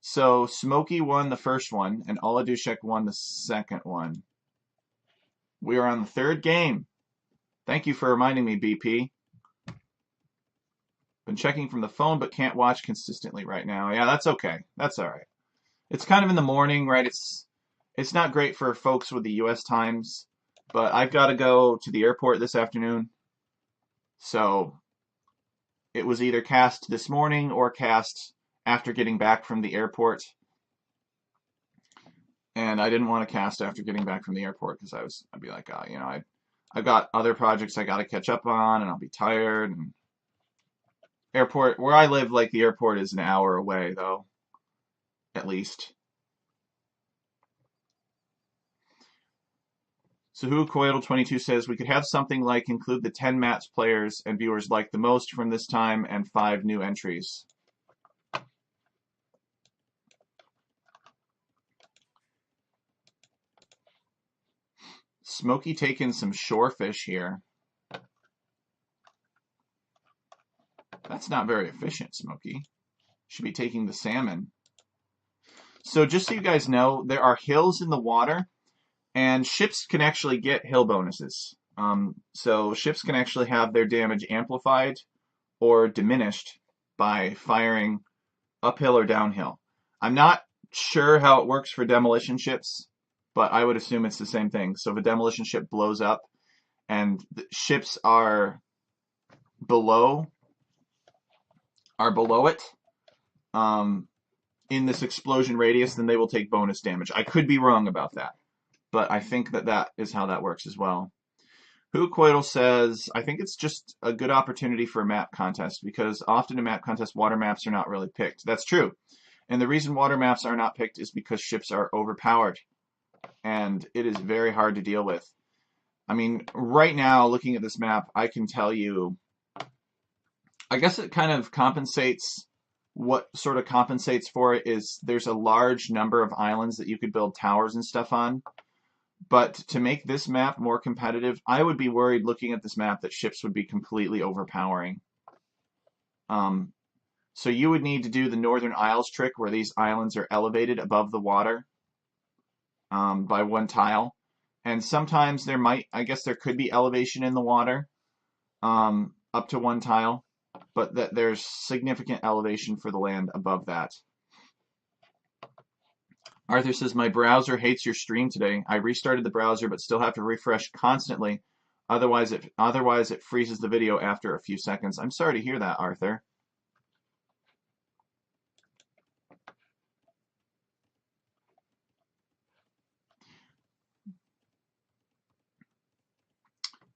So Smokey won the first one, and Oladushek won the second one. We are on the third game. Thank you for reminding me, BP. Been checking from the phone, but can't watch consistently right now. Yeah, that's okay. That's all right. It's kind of in the morning, right? It's not great for folks with the U.S. times, but I've got to go to the airport this afternoon. So it was either cast this morning or cast after getting back from the airport. And I didn't want to cast after getting back from the airport because I'd be like, I've got other projects I got to catch up on, and I'll be tired. And airport, where I live, like the airport is an hour away, though, at least. So Who Coyote 22 says we could have something like include the 10 maps players and viewers like the most from this time and 5 new entries. Smokey taking some shorefish here. That's not very efficient, Smokey. Should be taking the salmon. So just so you guys know, there are hills in the water, and ships can actually get hill bonuses. So ships can actually have their damage amplified or diminished by firing uphill or downhill. I'm not sure how it works for demolition ships, but I would assume it's the same thing. So if a demolition ship blows up and the ships are below it in this explosion radius, then they will take bonus damage. I could be wrong about that, but I think that is how that works as well. Who Coital says, I think it's just a good opportunity for a map contest because often in map contests, water maps are not really picked. That's true. And the reason water maps are not picked is because ships are overpowered and it is very hard to deal with. I mean, right now, looking at this map, I can tell you, I guess it kind of compensates. What sort of compensates for it is there's a large number of islands that you could build towers and stuff on. But to make this map more competitive, I would be worried looking at this map that ships would be completely overpowering. So you would need to do the Northern Isles trick where these islands are elevated above the water by one tile. And sometimes I guess there could be elevation in the water up to one tile, but that there's significant elevation for the land above that. Arthur says, my browser hates your stream today. I restarted the browser, but still have to refresh constantly. Otherwise it freezes the video after a few seconds. I'm sorry to hear that, Arthur.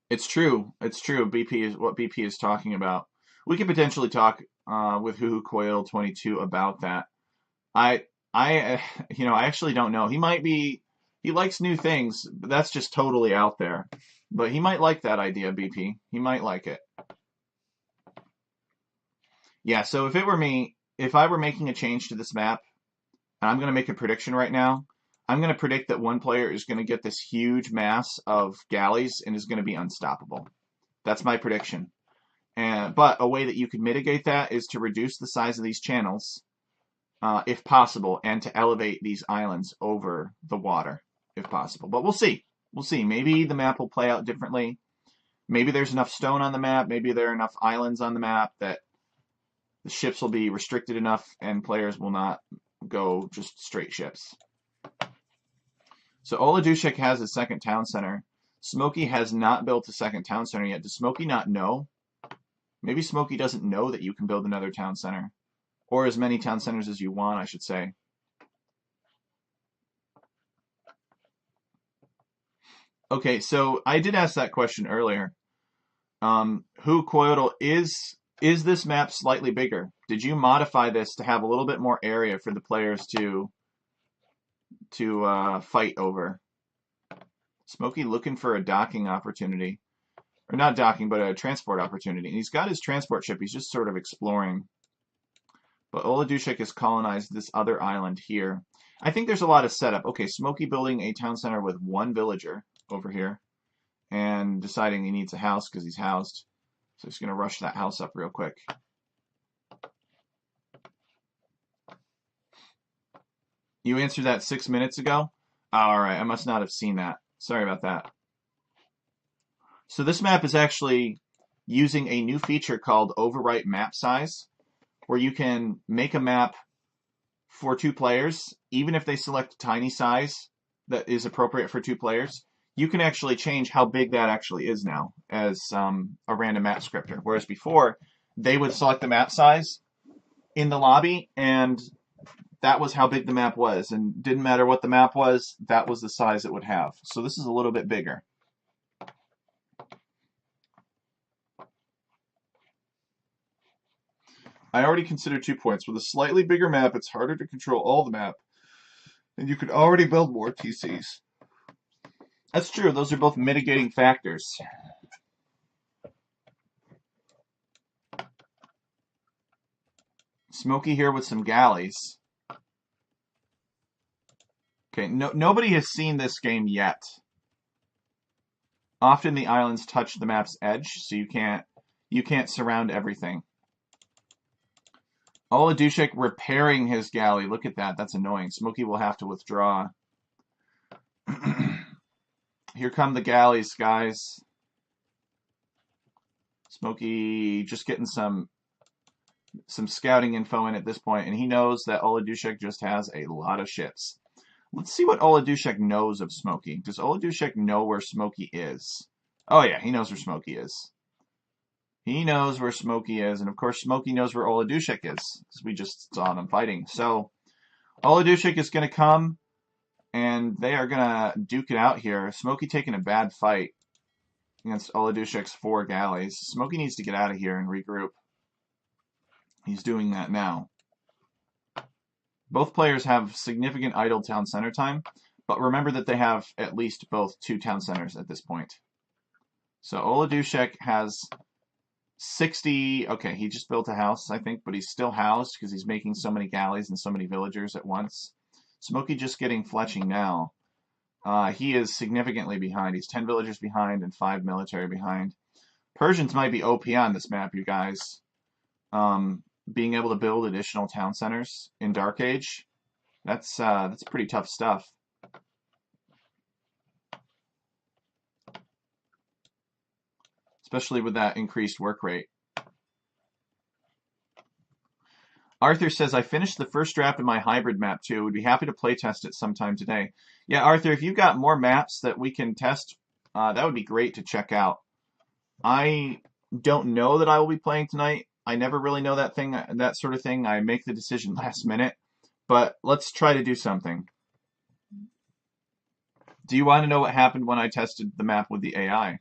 It's true. It's true. BP is what BP is talking about. We could potentially talk with Hoo Coil 22 about that. I I actually don't know. He likes new things, but that's just totally out there. But he might like that idea, BP. He might like it. Yeah, so if it were me, if I were making a change to this map, and I'm going to make a prediction right now, I'm going to predict that one player is going to get this huge mass of galleys and is going to be unstoppable. That's my prediction. But a way that you could mitigate that is to reduce the size of these channels, if possible, and to elevate these islands over the water, if possible. But we'll see. We'll see. Maybe the map will play out differently. Maybe there's enough stone on the map. Maybe there are enough islands on the map that the ships will be restricted enough and players will not go just straight ships. So Oladushek has a second town center. Smokey has not built a second town center yet. Does Smokey not know? Maybe Smokey doesn't know that you can build another town center. Or as many town centers as you want, I should say. Okay, so I did ask that question earlier. Who Coyote is this map slightly bigger? Did you modify this to have a little bit more area for the players to fight over? Smokey looking for a docking opportunity. Or not docking, but a transport opportunity. And he's got his transport ship. He's just sort of exploring. But Oladushek has colonized this other island here. I think there's a lot of setup. Okay, Smokey building a town center with one villager over here and deciding he needs a house because he's housed. So he's going to rush that house up real quick. You answered that 6 minutes ago? All right, I must not have seen that. Sorry about that. So this map is actually using a new feature called overwrite map size, where you can make a map for 2 players, even if they select a tiny size that is appropriate for 2 players. You can actually change how big that actually is now as a random map scripter. Whereas before, they would select the map size in the lobby, and that was how big the map was. And didn't matter what the map was, that was the size it would have. So this is a little bit bigger. I already considered 2 points. With a slightly bigger map, it's harder to control all the map, and you could already build more TCs. That's true. Those are both mitigating factors. Smokey here with some galleys. Okay, nobody has seen this game yet. Often the islands touch the map's edge, so you can't surround everything. Oladushek repairing his galley. Look at that. That's annoying. Smokey will have to withdraw. Here come the galleys, guys. Smokey just getting some scouting info in at this point, and he knows that Oladushek just has a lot of ships. Let's see what Oladushek knows of Smokey. Does Oladushek know where Smokey is? Oh yeah, he knows where Smokey is. He knows where Smokey is, and of course Smokey knows where Oladushek is, because we just saw them fighting. So Oladushek is going to come, and they are going to duke it out here. Smokey taking a bad fight against Oladushek's 4 galleys. Smokey needs to get out of here and regroup. He's doing that now. Both players have significant idle town center time, but remember that they have at least both 2 town centers at this point. So Oladushek has 60. Okay, he just built a house, I think, but he's still housed because he's making so many galleys and so many villagers at once. Smokey just getting fletching now. He is significantly behind. He's 10 villagers behind and 5 military behind. Persians might be OP on this map, you guys. Being able to build additional town centers in Dark Age, that's pretty tough stuff. Especially with that increased work rate. Arthur says, I finished the first draft of my hybrid map too. Would be happy to playtest it sometime today. Yeah, Arthur, if you've got more maps that we can test, that would be great to check out. I don't know that I will be playing tonight. I never really know that sort of thing. I make the decision last minute. But let's try to do something. Do you want to know what happened when I tested the map with the AI?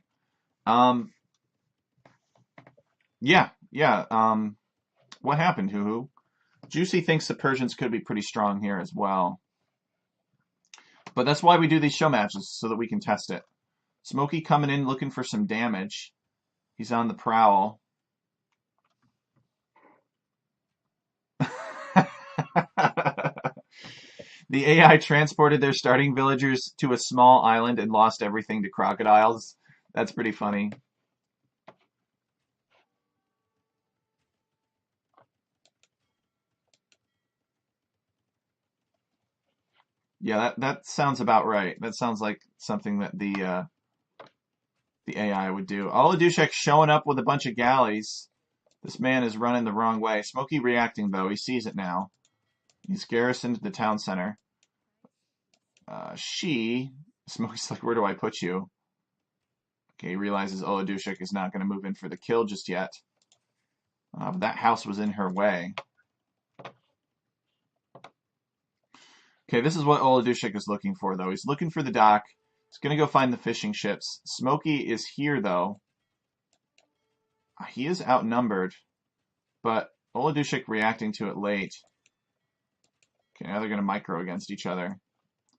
Yeah. What happened, Hoo-Hoo? Juicy thinks the Persians could be pretty strong here as well. But that's why we do these show matches, so that we can test it. Smokey coming in looking for some damage. He's on the prowl. The AI transported their starting villagers to a small island and lost everything to crocodiles. That's pretty funny. Yeah, that sounds about right. That sounds like something that the AI would do. Oladushek showing up with a bunch of galleys. This man is running the wrong way. Smokey reacting, though. He sees it now. He's garrisoned the town center. Smokey's like, where do I put you? Okay, he realizes Oladushek is not going to move in for the kill just yet. That house was in her way. Okay, this is what Oladushek is looking for, though. He's looking for the dock. He's going to go find the fishing ships. Smokey is here, though. He is outnumbered, but Oladushek reacting to it late. Okay, now they're going to micro against each other.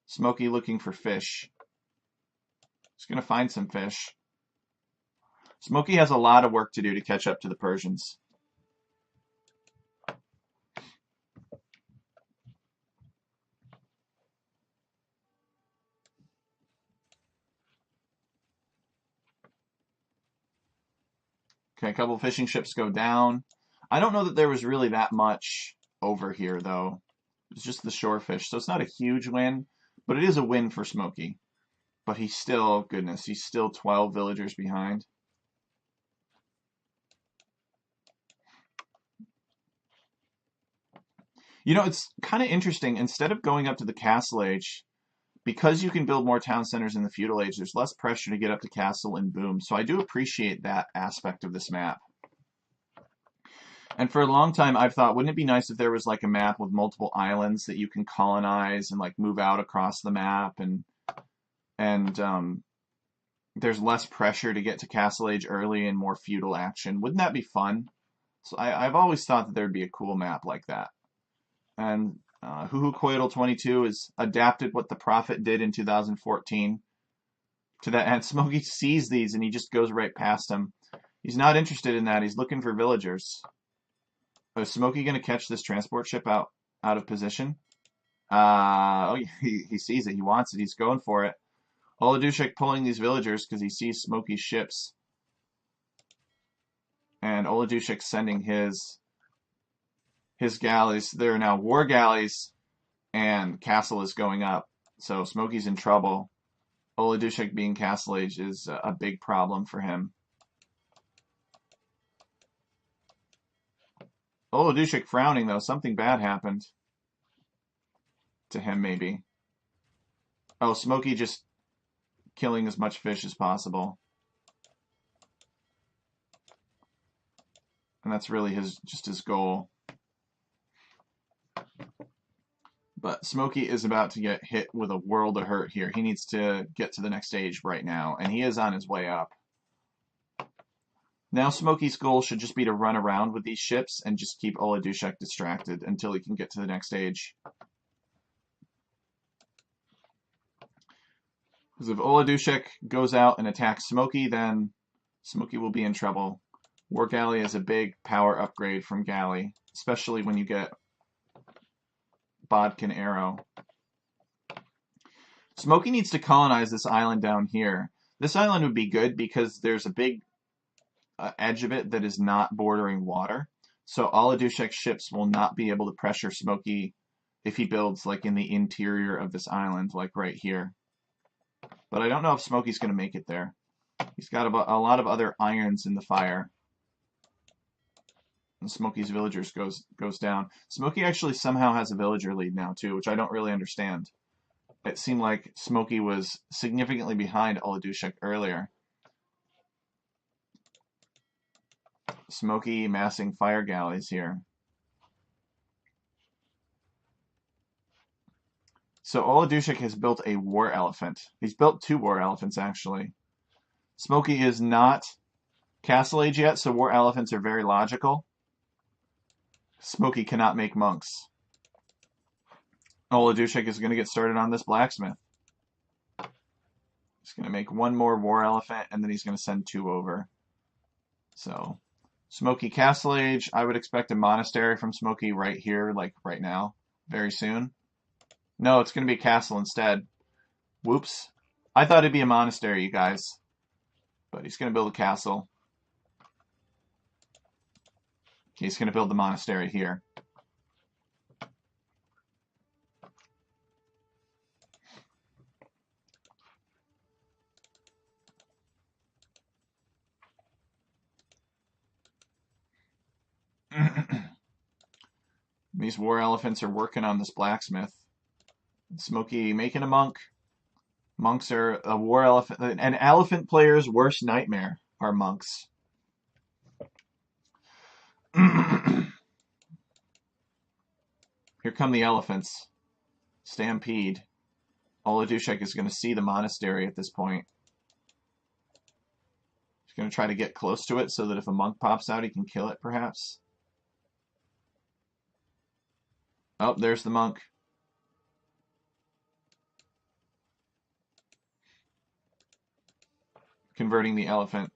Smokey looking for fish. He's going to find some fish. Smokey has a lot of work to do to catch up to the Persians. Okay, a couple of fishing ships go down. I don't know that there was really that much over here, though. It's just the shore fish, so it's not a huge win, but it is a win for Smokey. But he's still, goodness, he's still 12 villagers behind. You know, it's kind of interesting. Instead of going up to the Castle Age, because you can build more town centers in the Feudal Age, there's less pressure to get up to Castle and boom. So I do appreciate that aspect of this map. And for a long time, I've thought, wouldn't it be nice if there was like a map with multiple islands that you can colonize and like move out across the map, and there's less pressure to get to Castle Age early and more feudal action. Wouldn't that be fun? So I've always thought that there'd be a cool map like that. And Huhucoidal 22 has adapted what the Prophet did in 2014 to that. And Smokey sees these and he just goes right past them. He's not interested in that. He's looking for villagers. Is Smokey going to catch this transport ship out of position? Oh, he sees it. He wants it. He's going for it. Oladushek pulling these villagers because he sees Smokey's ships. And Oladushek sending his galleys. There are now war galleys, and castle is going up. So Smokey's in trouble. Oladushek being Castle Age is a big problem for him. Oladushek frowning, though. Something bad happened to him, maybe. Oh, Smokey just killing as much fish as possible. And that's really just his goal. But Smokey is about to get hit with a world of hurt here. He needs to get to the next stage right now, and he is on his way up. Now Smokey's goal should just be to run around with these ships and just keep Oladushek distracted until he can get to the next stage. Because if Oladushek goes out and attacks Smokey, then Smokey will be in trouble. War Galley is a big power upgrade from Galley, especially when you get Bodkin Arrow. Smokey needs to colonize this island down here. This island would be good because there's a big edge of it that is not bordering water. So Oladushek's ships will not be able to pressure Smokey if he builds like in the interior of this island, like right here. But I don't know if Smokey's going to make it there. He's got a lot of other irons in the fire. And Smokey's villagers goes down. Smokey actually somehow has a villager lead now too, which I don't really understand. It seemed like Smokey was significantly behind Oladushek earlier. Smokey massing fire galleys here. So Oladushek has built a war elephant. He's built 2 war elephants actually. Smokey is not Castle Age yet, so war elephants are very logical. Smokey cannot make monks. Oladushek is going to get started on this blacksmith. He's going to make 1 more war elephant, and then he's going to send 2 over. So, Smokey Castle Age, I would expect a monastery from Smokey right here, like right now, very soon. No, it's going to be a castle instead. Whoops. I thought it'd be a monastery, you guys. But he's going to build a castle. He's going to build the monastery here. These war elephants are working on this blacksmith. Smokey making a monk. Monks are a war elephant. An elephant player's worst nightmare are monks. Here come the elephants. Stampede. Oladushek is going to see the monastery at this point. He's going to try to get close to it so that if a monk pops out, he can kill it, perhaps. Oh, there's the monk. Converting the elephant.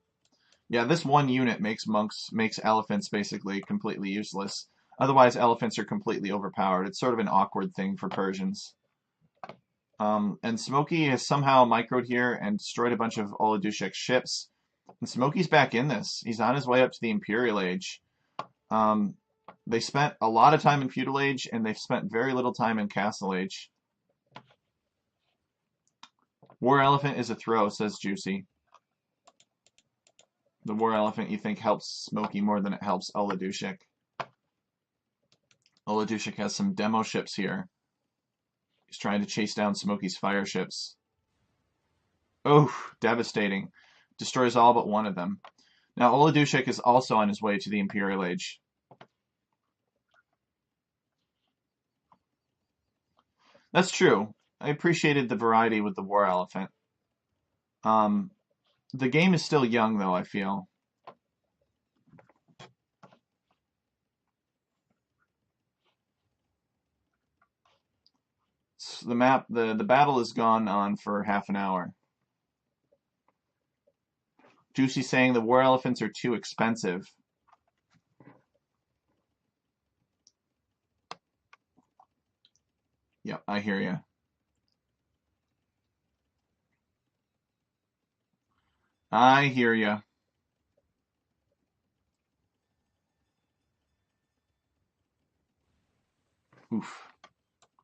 Yeah, this one unit makes elephants basically completely useless. Otherwise, elephants are completely overpowered. It's sort of an awkward thing for Persians. And Smokey has somehow microed here and destroyed a bunch of Oladushek's ships. And Smokey's back in this. He's on his way up to the Imperial Age. Um, they spent a lot of time in Feudal Age, and they've spent very little time in Castle Age. War Elephant is a throw, says Juicy. The War Elephant, you think, helps Smokey more than it helps Oladushek. Oladushek has some demo ships here. He's trying to chase down Smokey's fire ships. Oh, devastating. Destroys all but one of them. Now, Oladushek is also on his way to the Imperial Age. That's true. I appreciated the variety with the War Elephant. The game is still young, though, I feel. The map, the battle has gone on for half an hour. Juicy saying the War Elephants are too expensive. Yep, I hear you. I hear you. Oof.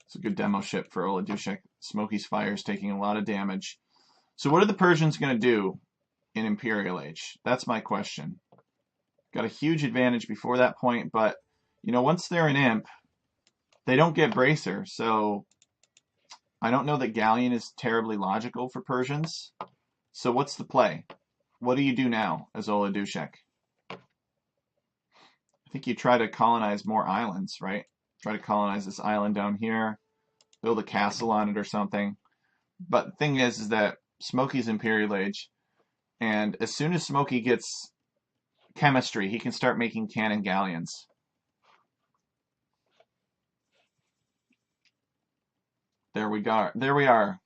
It's a good demo ship for Oladushek. Smokey's fire is taking a lot of damage. So what are the Persians going to do in Imperial Age? That's my question. Got a huge advantage before that point, but, you know, once they're an imp, they don't get Bracer, so I don't know that Galleon is terribly logical for Persians. So what's the play? What do you do now as Oladushek? I think you try to colonize more islands, right? Try to colonize this island down here, build a castle on it or something. But the thing is that Smokey's Imperial Age, and as soon as Smokey gets chemistry, he can start making cannon galleons. There we go. There we are.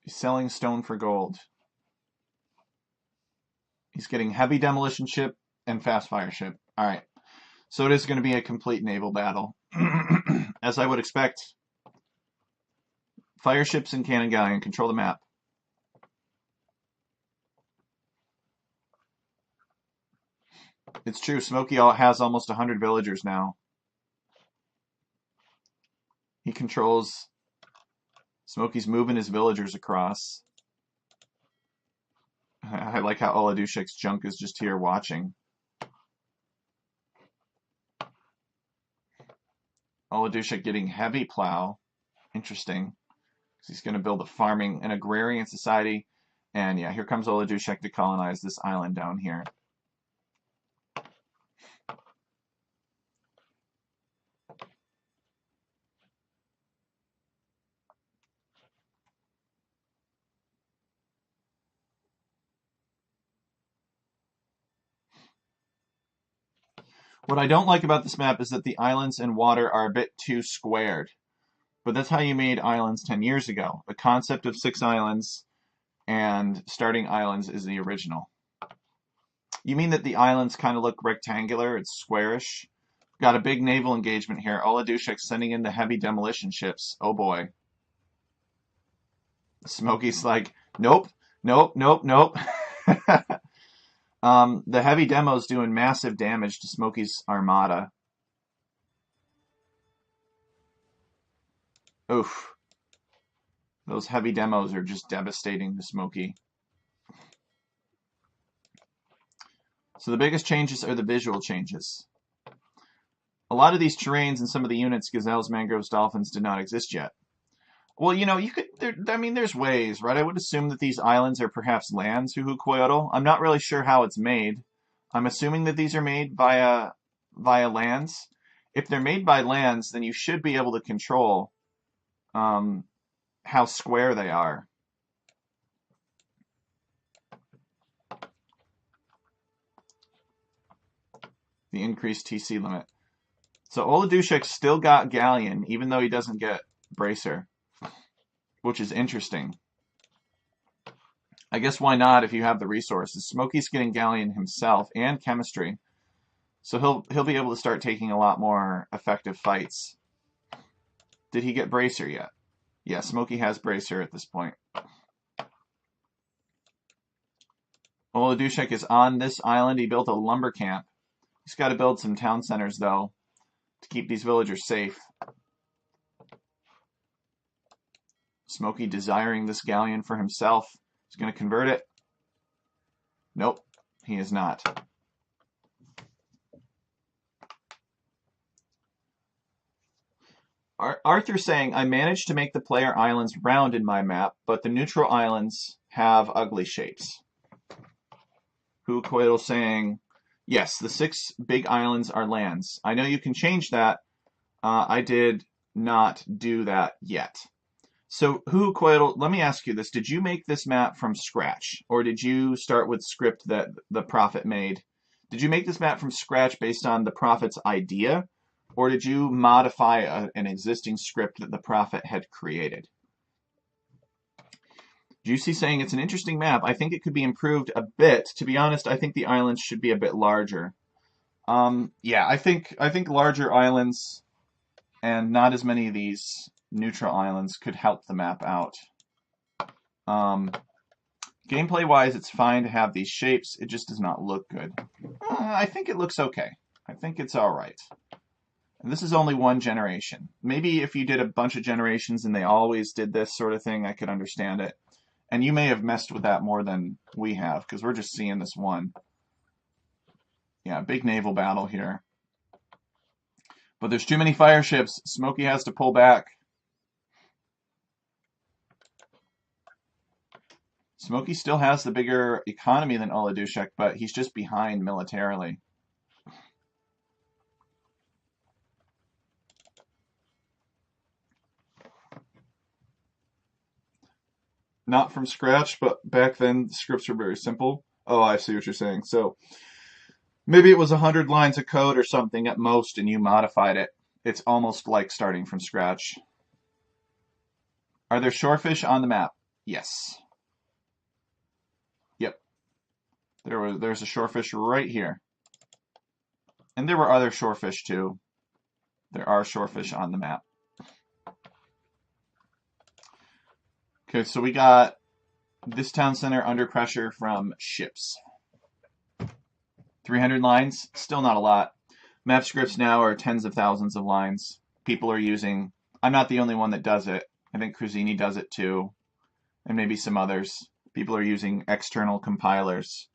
He's selling stone for gold. He's getting heavy demolition ship and fast fire ship. All right. So it is going to be a complete naval battle. As I would expect. Fire ships and cannon galleon control the map. It's true. Smokey has almost 100 villagers now. He controls. Smokey's moving his villagers across. I like how Oladushek's junk is just here watching. Oladushek getting heavy plow. Interesting. He's going to build a farming, an agrarian society. And yeah, here comes Oladushek to colonize this island down here. What I don't like about this map is that the islands and water are a bit too squared. But that's how you made islands 10 years ago. The concept of 6 islands and starting islands is the original. You mean that the islands kind of look rectangular? It's squarish? Got a big naval engagement here. Oladushek sending in the heavy demolition ships. Oh boy. Smokey's like, nope, nope, nope, nope. The heavy demo's doing massive damage to Smokey's armada. Oof. Those heavy demos are just devastating to Smokey. So the biggest changes are the visual changes. A lot of these terrains and some of the units, gazelles, mangroves, dolphins, did not exist yet. Well, you know, you could. There's ways, right? I would assume that these islands are perhaps lands, Huhucoyotl. I'm not really sure how it's made. I'm assuming that these are made via lands. If they're made by lands, then you should be able to control how square they are. The increased TC limit. So Oladushek still got Galleon, even though he doesn't get Bracer, which is interesting. I guess why not if you have the resources. Smokey's getting Galleon himself and chemistry, so he'll be able to start taking a lot more effective fights. Did he get Bracer yet? Yeah, Smokey has Bracer at this point. Oladushek is on this island. He built a lumber camp. He's got to build some town centers, though, to keep these villagers safe. Smokey desiring this galleon for himself. He's going to convert it. Nope, he is not. Arthur saying, I managed to make the player islands round in my map, but the neutral islands have ugly shapes. Hucoidal saying, yes, the 6 big islands are lands. I know you can change that. I did not do that yet. So, Hucoidal, let me ask you this. Did you make this map from scratch? Or did you start with script that the Prophet made? Did you make this map from scratch based on the Prophet's idea? Or did you modify an existing script that the Prophet had created? Juicy saying it's an interesting map. I think it could be improved a bit. To be honest, I think the islands should be a bit larger. Yeah, I think larger islands and not as many of these neutral islands could help the map out. Gameplay-wise, it's fine to have these shapes. It just does not look good. I think it looks okay. I think it's all right. And this is only one generation. Maybe if you did a bunch of generations and they always did this sort of thing, I could understand it. And you may have messed with that more than we have, because we're just seeing this one. Yeah, big naval battle here. But there's too many fire ships. Smokey has to pull back. Smokey still has the bigger economy than Oladushek, but he's just behind militarily. Not from scratch, but back then the scripts were very simple. Oh, I see what you're saying. So maybe it was 100 lines of code or something at most, and you modified it. It's almost like starting from scratch. Are there shorefish on the map? Yes. Yep. There's a shorefish right here. And there were other shorefish too. There are shorefish on the map. Okay, so we got this town center under pressure from ships. 300 lines, still not a lot. Map scripts now are tens of thousands of lines. People are using, I'm not the only one that does it. I think Cruzini does it too, and maybe some others. People are using external compilers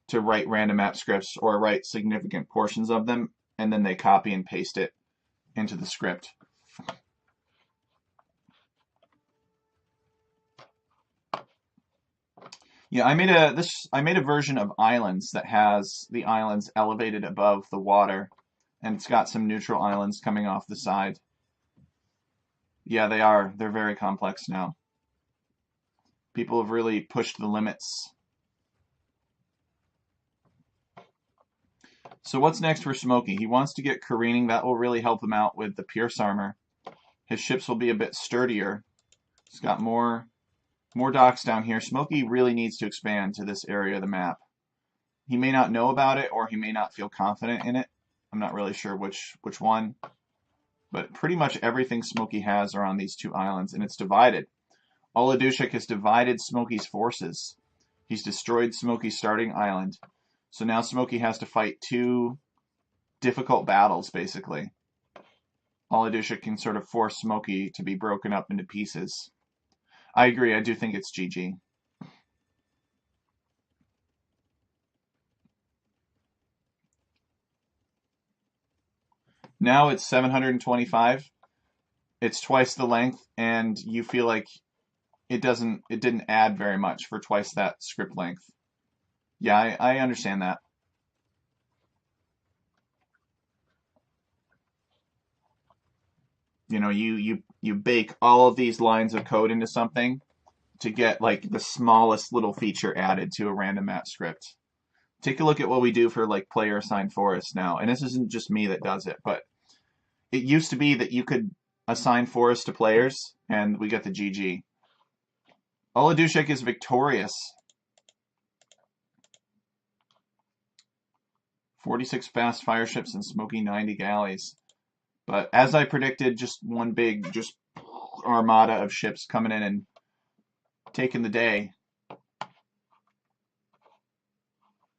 to write random map scripts or write significant portions of them, and then they copy and paste it into the script. Yeah, I made a version of islands that has the islands elevated above the water, and it's got some neutral islands coming off the side. Yeah, they are. They're very complex now. People have really pushed the limits. So what's next for Smokey? He wants to get careening. That will really help him out with the Pierce armor. His ships will be a bit sturdier. He's got more docks down here. Smokey really needs to expand to this area of the map. He may not know about it, or he may not feel confident in it. I'm not really sure which one. But pretty much everything Smokey has are on these 2 islands, and it's divided. Oladushek has divided Smokey's forces. He's destroyed Smokey's starting island. So now Smokey has to fight 2 difficult battles, basically. Oladushek can sort of force Smokey to be broken up into pieces. I agree, I do think it's GG. Now it's 725. It's twice the length, and you feel like it didn't add very much for twice that script length. Yeah, I understand that. You know, you bake all of these lines of code into something to get like the smallest little feature added to a random map script. Take a look at what we do for like player assigned forests now. And this isn't just me that does it, but it used to be that you could assign forests to players and we got the GG. Oladushek is victorious. 46 fast fire ships and Smokey 90 galleys. But as I predicted, just one big, just armada of ships coming in and taking the day.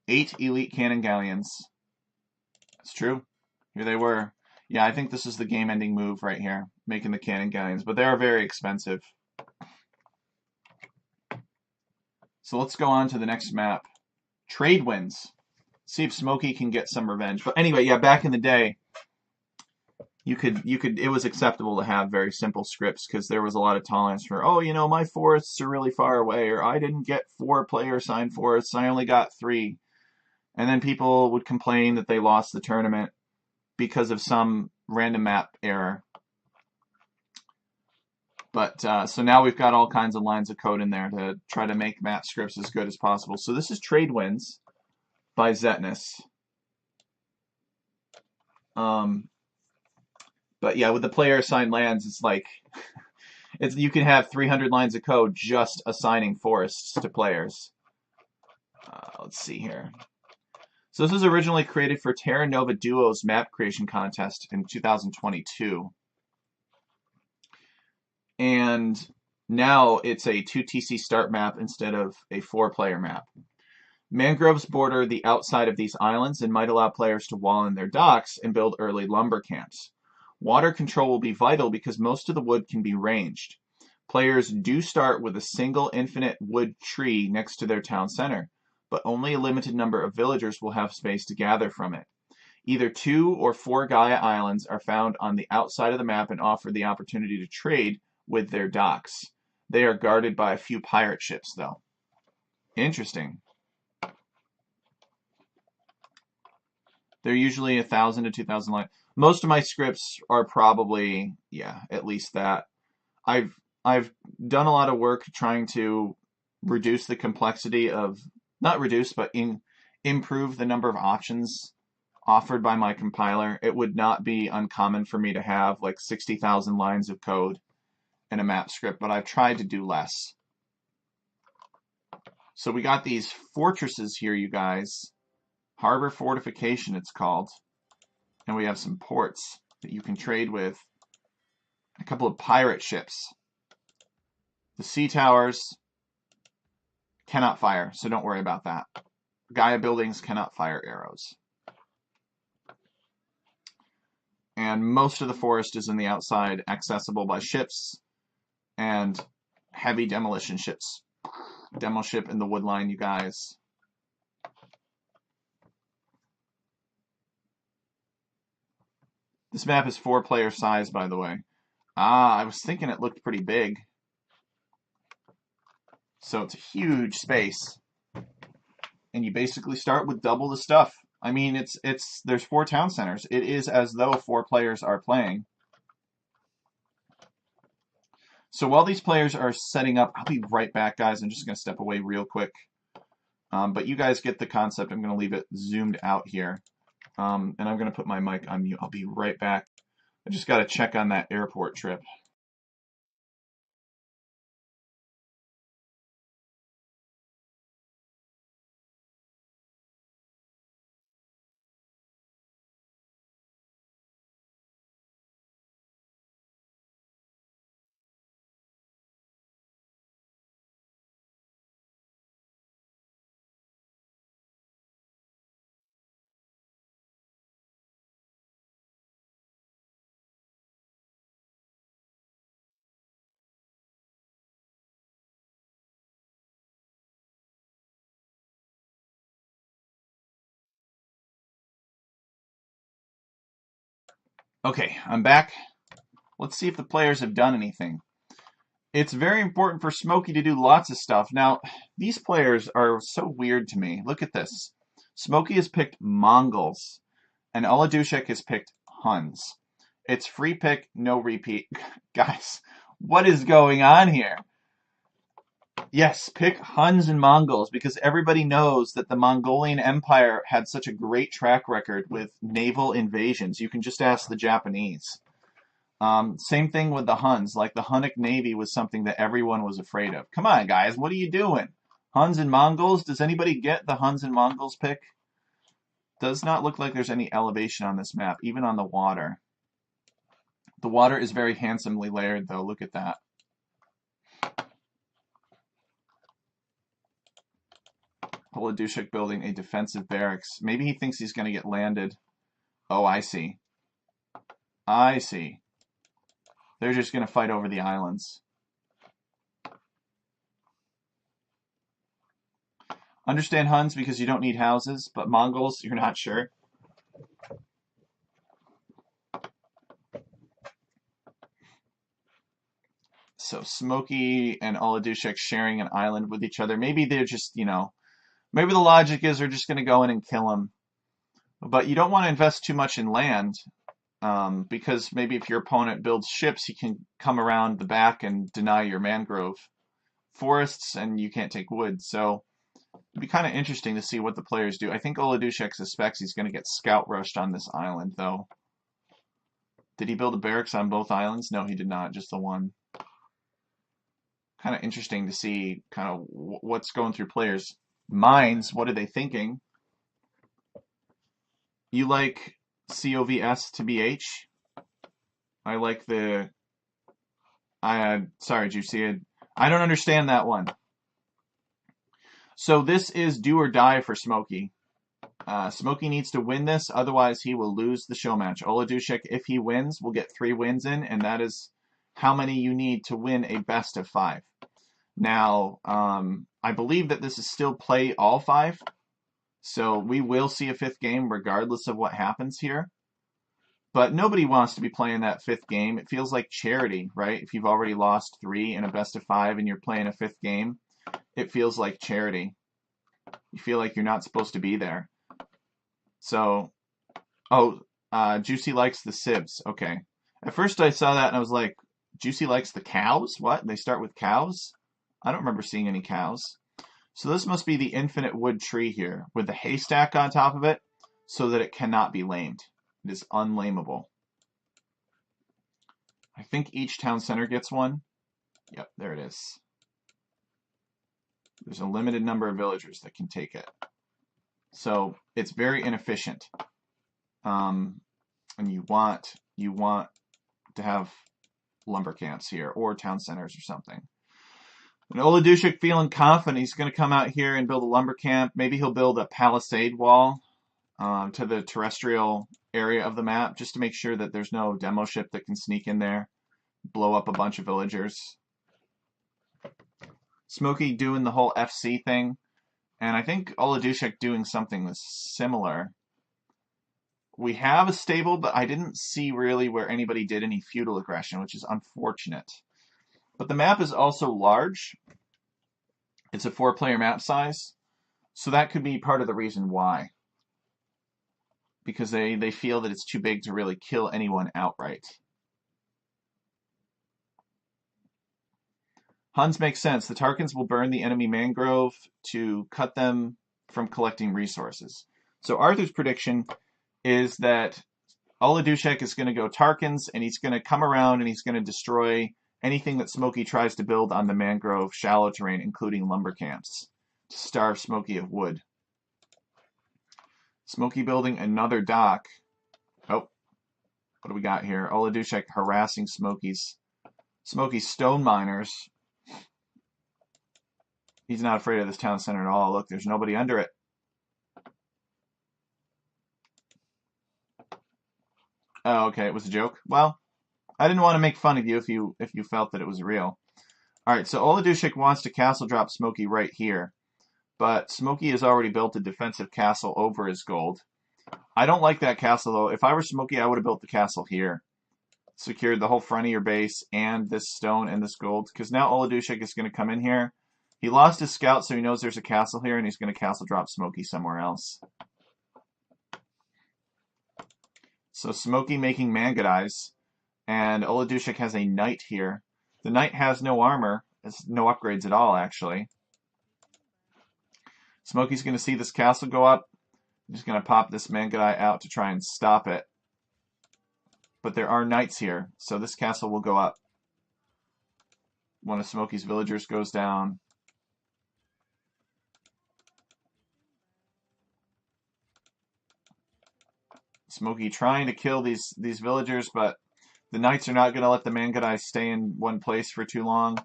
8 elite cannon galleons. That's true. Here they were. Yeah, I think this is the game-ending move right here, making the cannon galleons, but they are very expensive. So let's go on to the next map. Trade winds. See if Smokey can get some revenge. But anyway, yeah, back in the day, it was acceptable to have very simple scripts because there was a lot of tolerance for, oh, you know, my forests are really far away, or I didn't get 4 player-assigned forests, I only got 3. And then people would complain that they lost the tournament because of some random map error. But so now we've got all kinds of lines of code in there to try to make map scripts as good as possible. So this is Trade Winds by Zetnus. But yeah, with the player assigned lands, it's like you can have 300 lines of code just assigning forests to players. Let's see here. So this was originally created for Terra Nova Duo's map creation contest in 2022. And now it's a 2 TC start map instead of a 4-player map. Mangroves border the outside of these islands and might allow players to wall in their docks and build early lumber camps. Water control will be vital because most of the wood can be ranged. Players do start with a single infinite wood tree next to their town center, but only a limited number of villagers will have space to gather from it. Either 2 or 4 Gaia islands are found on the outside of the map and offer the opportunity to trade with their docks. They are guarded by a few pirate ships, though. Interesting. They're usually 1,000 to 2,000 lines. Most of my scripts are probably, yeah, at least that. I've done a lot of work trying to reduce the complexity of, not reduce, but improve the number of options offered by my compiler. It would not be uncommon for me to have like 60,000 lines of code in a map script, but I've tried to do less. So we got these fortresses here, you guys. Harbor Fortification, it's called. And we have some ports that you can trade with. A couple of pirate ships. The sea towers cannot fire, so don't worry about that. Gaia buildings cannot fire arrows. And most of the forest is in the outside, accessible by ships and heavy demolition ships. Demo ship in the wood line, you guys. This map is 4-player size, by the way. I was thinking it looked pretty big. So it's a huge space. And you basically start with double the stuff. I mean, there's 4 town centers. It is as though 4 players are playing. So while these players are setting up, I'll be right back, guys. I'm just going to step away real quick. But you guys get the concept. I'm going to leave it zoomed out here. And I'm going to put my mic on mute. I'll be right back. I just got to check on that airport trip. Okay, I'm back. Let's see if the players have done anything. It's very important for Smokey to do lots of stuff. Now, these players are so weird to me. Look at this. Smokey has picked Mongols, and Oladushek has picked Huns. It's free pick, no repeat. Guys, what is going on here? Yes, pick Huns and Mongols, because everybody knows that the Mongolian Empire had such a great track record with naval invasions. You can just ask the Japanese. Same thing with the Huns. Like, the Hunnic Navy was something that everyone was afraid of. Come on, guys, what are you doing? Huns and Mongols? Does anybody get the Huns and Mongols pick? Does not look like there's any elevation on this map, even on the water. The water is very handsomely layered, though. Look at that. Oladushek building a defensive barracks. Maybe he thinks he's going to get landed. Oh, I see. I see. They're just going to fight over the islands. Understand Huns because you don't need houses, but Mongols, you're not sure. So Smokey and Oladushek sharing an island with each other. Maybe they're just, maybe the logic is they're just going to go in and kill him. But you don't want to invest too much in land because maybe if your opponent builds ships, he can come around the back and deny your mangrove forests and you can't take wood. So it'd be kind of interesting to see what the players do. I think Oladushek suspects he's going to get scout rushed on this island, though. Did he build a barracks on both islands? No, he did not, just the one. Kind of interesting to see kind of what's going through players' minds. What are they thinking? You like COVS to BH? I like the... sorry, Juicy. I don't understand that one. So this is do or die for Smokey. Smokey needs to win this, otherwise he will lose the show match. Oladushek, if he wins, will get 3 wins in, and that is how many you need to win a best of 5. Now, I believe that this is still play all 5, so we will see a 5th game regardless of what happens here. But nobody wants to be playing that 5th game. It feels like charity, right? If you've already lost 3 in a best of 5 and you're playing a 5th game, it feels like charity. You feel like you're not supposed to be there. So, Juicy likes the sibs. Okay. At first I saw that and I was like, Juicy likes the cows? What? They start with cows? I don't remember seeing any cows. So this must be the infinite wood tree here with the haystack on top of it so that it cannot be lamed. It is unlameable. I think each town center gets one. Yep, there it is. There's a limited number of villagers that can take it. So it's very inefficient. And you want to have lumber camps here or town centers or something. And Oladushek feeling confident he's going to come out here and build a lumber camp. Maybe he'll build a palisade wall to the terrestrial area of the map just to make sure that there's no demo ship that can sneak in there, blow up a bunch of villagers. Smokey doing the whole FC thing, and I think Oladushek doing something similar. We have a stable, but I didn't see really where anybody did any feudal aggression, which is unfortunate. But the map is also large. It's a 4-player map size, so that could be part of the reason why. Because they feel that it's too big to really kill anyone outright. Huns make sense. The Tarkans will burn the enemy mangrove to cut them from collecting resources. So Arthur's prediction is that Oladushek is going to go Tarkans, and he's going to come around and he's going to destroy anything that Smokey tries to build on the mangrove shallow terrain, including lumber camps, to starve Smokey of wood. Smokey building another dock. Oh, what do we got here? Oladushek harassing Smokey's stone miners. He's not afraid of this town center at all. Look, there's nobody under it. Oh, okay, it was a joke. Well, I didn't want to make fun of you if you felt that it was real. All right, so Oladushek wants to castle drop Smokey right here, but Smokey has already built a defensive castle over his gold. I don't like that castle though. If I were Smokey, I would have built the castle here, secured the whole front of your base and this stone and this gold, because now Oladushek is going to come in here. He lost his scout, so he knows there's a castle here, and he's going to castle drop Smokey somewhere else. So Smokey making Mangadize, and Oladushek has a knight here. The knight has no armor, has no upgrades at all, actually. Smokey's going to see this castle go up. He's going to pop this Mangadize out to try and stop it. But there are knights here, so this castle will go up. One of Smokey's villagers goes down. Smokey trying to kill these villagers, but The knights are not going to let the Mangudai stay in one place for too long.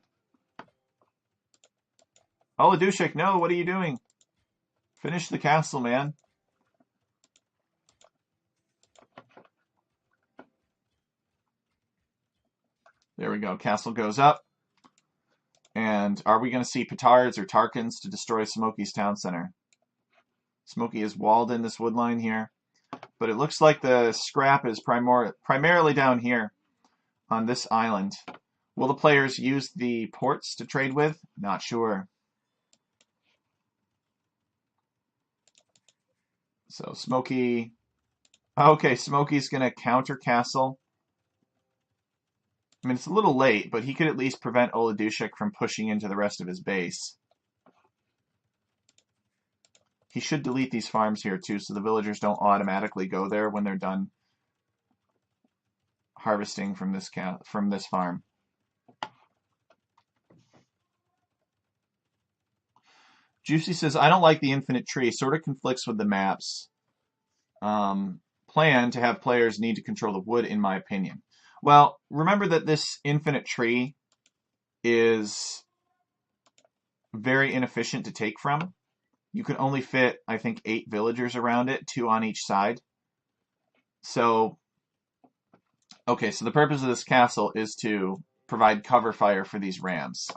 Oladushek, no, what are you doing? Finish the castle, man. There we go. Castle goes up. And are we going to see petards or Tarkans to destroy Smokey's town center? Smokey is walled in this wood line here. But it looks like the scrap is primarily down here on this island. Will the players use the ports to trade with? Not sure. So Smokey... Okay, Smokey's going to counter castle. I mean, it's a little late, but he could at least prevent Oladushek from pushing into the rest of his base. He should delete these farms here, too, so the villagers don't automatically go there when they're done harvesting from this farm. Juicy says, I don't like the infinite tree. Sort of conflicts with the map's plan to have players need to control the wood, in my opinion. Well, remember that this infinite tree is very inefficient to take from. You can only fit, I think, 8 villagers around it, 2 on each side. So, okay, so the purpose of this castle is to provide cover fire for these rams.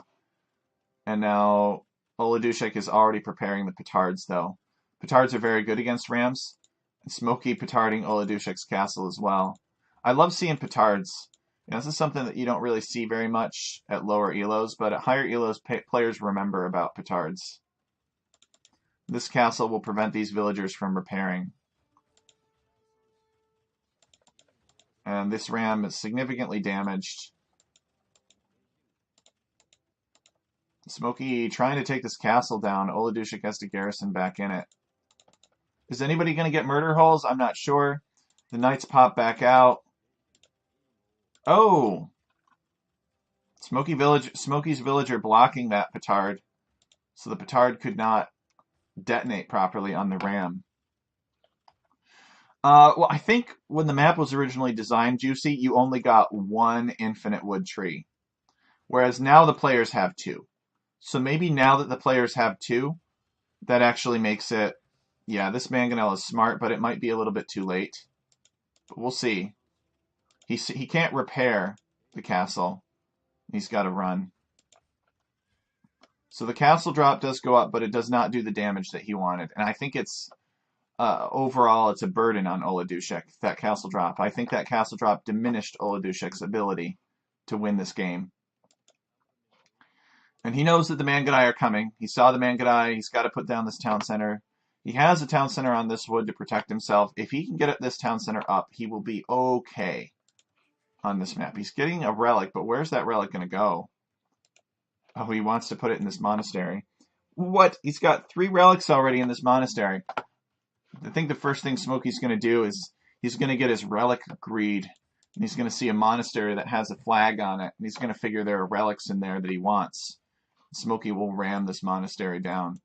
And now Oladushek is already preparing the petards, though. Petards are very good against rams. And Smokey petarding Oladushek's castle as well. I love seeing petards. You know, this is something that you don't really see very much at lower elos, but at higher elos, players remember about petards. This castle will prevent these villagers from repairing. And this ram is significantly damaged. Smokey trying to take this castle down. Oladushek has to garrison back in it. Is anybody going to get murder holes? I'm not sure. The knights pop back out. Oh! Smokey's villager blocking that petard. So the petard could not detonate properly on the ram. Well, I think when the map was originally designed, Juicy, you only got 1 infinite wood tree. Whereas now the players have 2. So maybe now that the players have 2, that actually makes it... Yeah, this mangonel is smart, but it might be a little bit too late. But we'll see. He can't repair the castle. He's got to run. So the castle drop does go up, but it does not do the damage that he wanted. And I think it's... overall, it's a burden on Oladushek, that castle drop. I think that castle drop diminished Oladushek's ability to win this game. And he knows that the Mangudai are coming. He saw the Mangudai. He's got to put down this town center. He has a town center on this wood to protect himself. If he can get this town center up, he will be okay on this map. He's getting a relic, but where's that relic going to go? Oh, he wants to put it in this monastery. What? He's got 3 relics already in this monastery. I think the first thing Smokey's going to do is he's going to get his relic greed. And he's going to see a monastery that has a flag on it. And he's going to figure there are relics in there that he wants. Smokey will ram this monastery down.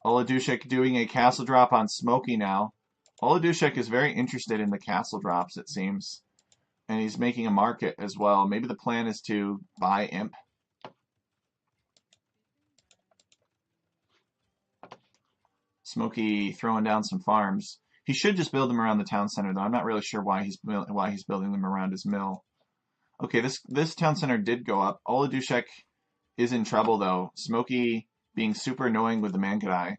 Oladushek doing a castle drop on Smokey now. Oladushek is very interested in the castle drops, it seems. And he's making a market as well. Maybe the plan is to buy Imp. Smokey throwing down some farms. He should just build them around the town center, though. I'm not really sure why he's building them around his mill. Okay, this town center did go up. Oladushek is in trouble, though. Smokey being super annoying with the Mangudai.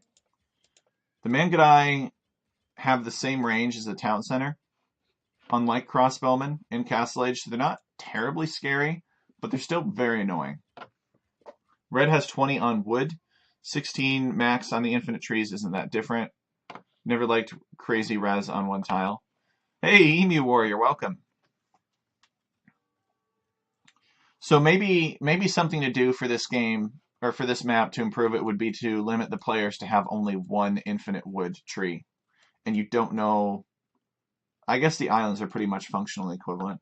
The Mangudai have the same range as the town center, unlike crossbowmen in Castle Age, so they're not terribly scary, but they're still very annoying. Red has 20 on wood. 16 max on the infinite trees isn't that different. Never liked crazy res on 1 tile. Hey, Emu Warrior, welcome. So maybe something to do for this game, or for this map to improve it, would be to limit the players to have only 1 infinite wood tree. And you don't know... I guess the islands are pretty much functionally equivalent.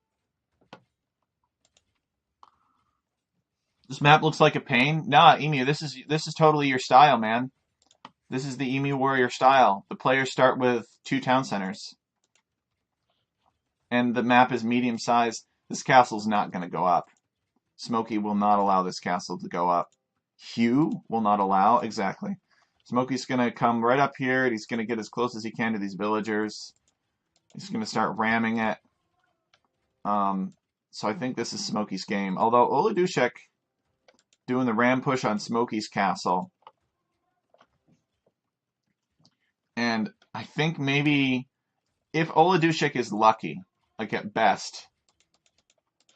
This map looks like a pain. Nah, Emu, this is totally your style, man. This is the Emu Warrior style. The players start with 2 town centers. And the map is medium size. This castle's not going to go up. Smokey will not allow this castle to go up. Hugh will not allow. Exactly. Smokey's going to come right up here, and he's going to get as close as he can to these villagers. He's going to start ramming it. So I think this is Smokey's game. Although Oladushek doing the ram push on Smokey's castle. And I think maybe if Oladushek is lucky, like at best.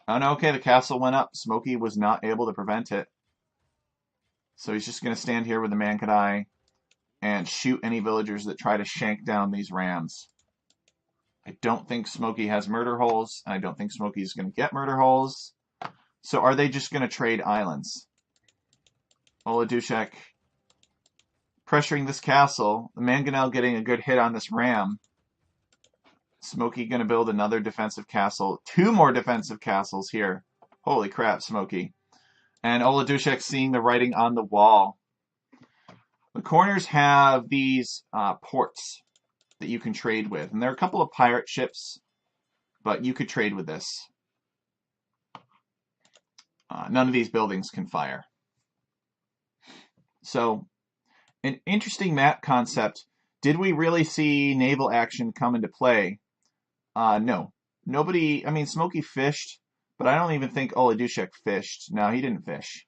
Oh no, okay, the castle went up. Smokey was not able to prevent it. So he's just going to stand here with the Mankadai and shoot any villagers that try to shank down these rams. I don't think Smokey has murder holes, and I don't think Smokey's going to get murder holes. So are they just going to trade islands? Oladushek pressuring this castle. The Mangonel getting a good hit on this ram. Smokey going to build another defensive castle. 2 more defensive castles here. Holy crap, Smokey. And Oladushek seeing the writing on the wall. The corners have these ports that you can trade with. And there are a couple of pirate ships, but you could trade with this. None of these buildings can fire. So, an interesting map concept. Did we really see naval action come into play? No. Nobody, I mean, Smokey fished, but I don't even think Oladushek fished. No, he didn't fish.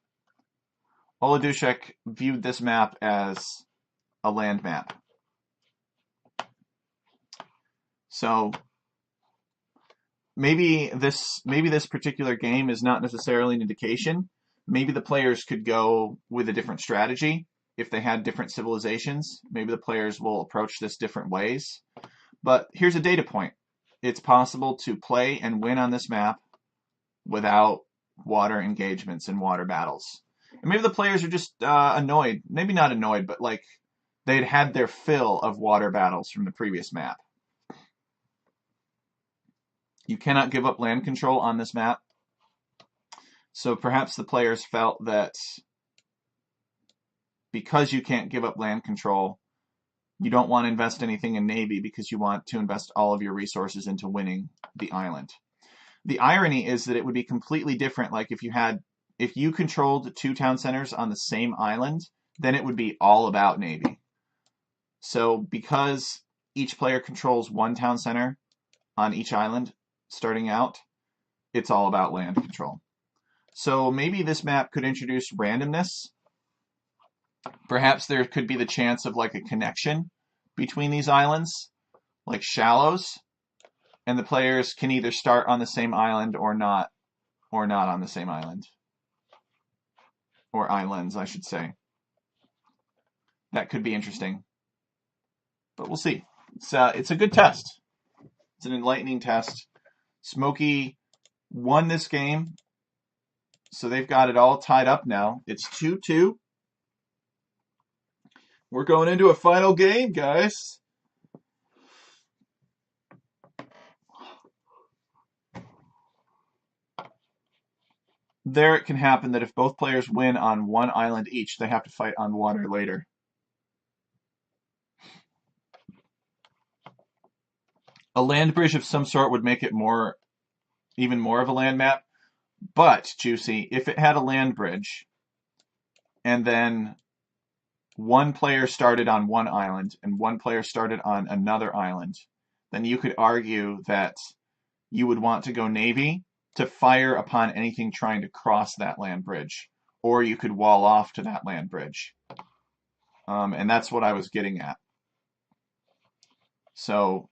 Oladushek viewed this map as a land map. So maybe this particular game is not necessarily an indication. Maybe the players could go with a different strategy if they had different civilizations. Maybe the players will approach this different ways. But here's a data point. It's possible to play and win on this map without water engagements and water battles. And maybe the players are just annoyed. Maybe not annoyed, but like they'd had their fill of water battles from the previous map. You cannot give up land control on this map. So perhaps the players felt that because you can't give up land control, you don't want to invest anything in Navy because you want to invest all of your resources into winning the island. The irony is that it would be completely different. Like if you controlled 2 town centers on the same island, then it would be all about Navy. So because each player controls 1 town center on each island starting out, it's all about land control. So maybe this map could introduce randomness. Perhaps there could be the chance of like a connection between these islands, like shallows, and the players can either start on the same island or not on the same island. Or islands, I should say. That could be interesting. But we'll see. It's a good test. It's an enlightening test. Smokey won this game, so they've got it all tied up now. It's 2-2. We're going into a final game, guys. There it can happen that if both players win on 1 island each, they have to fight on water later. A land bridge of some sort would make it even more of a land map. But, Juicy, if it had a land bridge, and then 1 player started on 1 island, and 1 player started on another island, then you could argue that you would want to go Navy to fire upon anything trying to cross that land bridge. Or you could wall off to that land bridge. And that's what I was getting at. So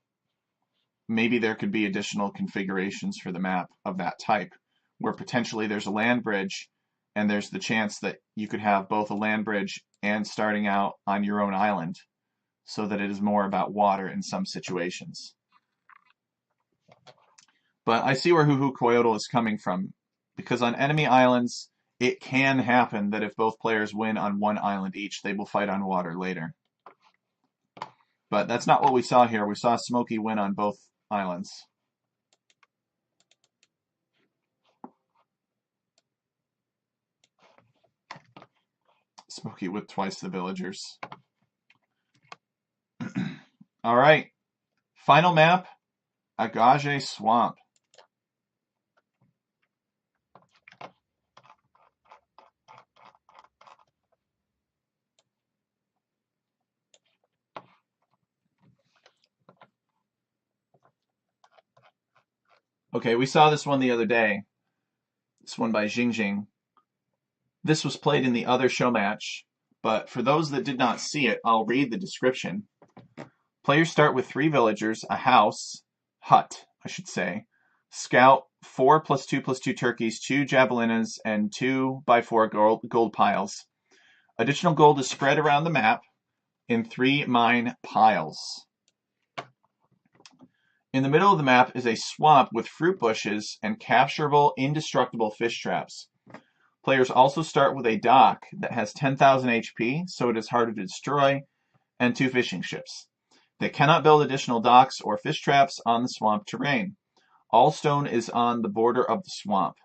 maybe there could be additional configurations for the map of that type, where potentially there's a land bridge, and there's the chance that you could have both a land bridge and starting out on your own island, so that it is more about water in some situations. But I see where Huhu Coyotl is coming from, because on enemy islands, it can happen that if both players win on 1 island each, they will fight on water later. But that's not what we saw here. We saw Smokey win on both islands. Smokey with twice the villagers. All right. Final map, Agage Swamp. Okay, we saw this one the other day. This one by Jing. This was played in the other show match, but for those that did not see it, I'll read the description. Players start with 3 villagers, a hut, I should say, scout, 4 +2 +2 turkeys, 2 javelinas, and 2 by 4 gold piles. Additional gold is spread around the map in 3 mine piles. In the middle of the map is a swamp with fruit bushes and capturable, indestructible fish traps. Players also start with a dock that has 10,000 HP, so it is harder to destroy, and 2 fishing ships. They cannot build additional docks or fish traps on the swamp terrain. All stone is on the border of the swamp.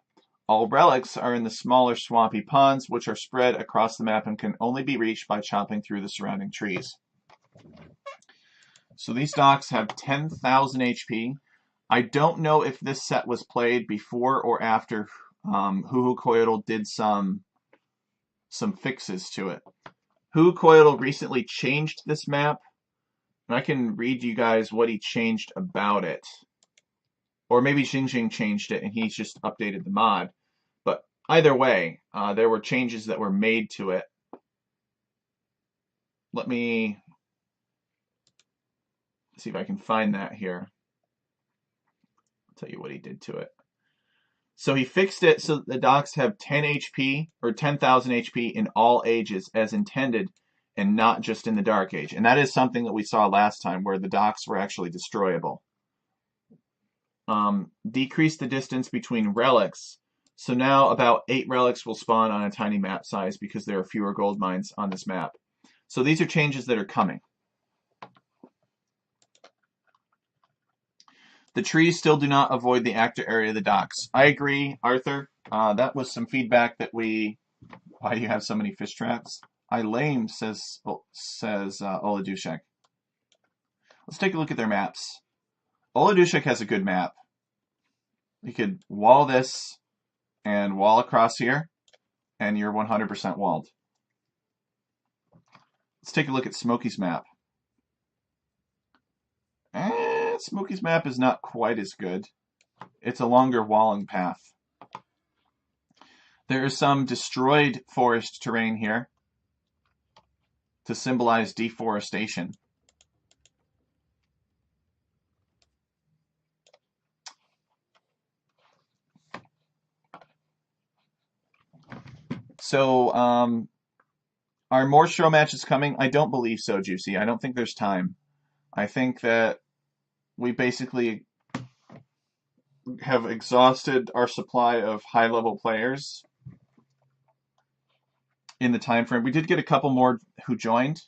All relics are in the smaller swampy ponds, which are spread across the map and can only be reached by chopping through the surrounding trees. So these docks have 10,000 HP. I don't know if this set was played before or after Huhukoyotl did some fixes to it. Huhukoyotl recently changed this map, and I can read you guys what he changed about it. Or maybe Xing changed it and he's just updated the mod. But either way, there were changes that were made to it. Let me see if I can find that here. I'll tell you what he did to it. So he fixed it so that the docks have 10 HP or 10,000 HP in all ages as intended and not just in the Dark Age. And that is something that we saw last time where the docks were actually destroyable. Decrease the distance between relics. So now about 8 relics will spawn on a tiny map size because there are fewer gold mines on this map. So these are changes that are coming. The trees still do not avoid the active area of the docks. I agree, Arthur. That was some feedback that we... Why do you have so many fish traps? I lame, says Oladushek. Let's take a look at their maps. Oladushek has a good map. You could wall this and wall across here, and you're 100% walled. Let's take a look at Smokey's map. Smokey's map is not quite as good. It's a longer walling path. There is some destroyed forest terrain here to symbolize deforestation. So, are more show matches coming? I don't believe so, Juicy. I don't think there's time. I think that we basically have exhausted our supply of high-level players in the time frame. We did get a couple more who joined.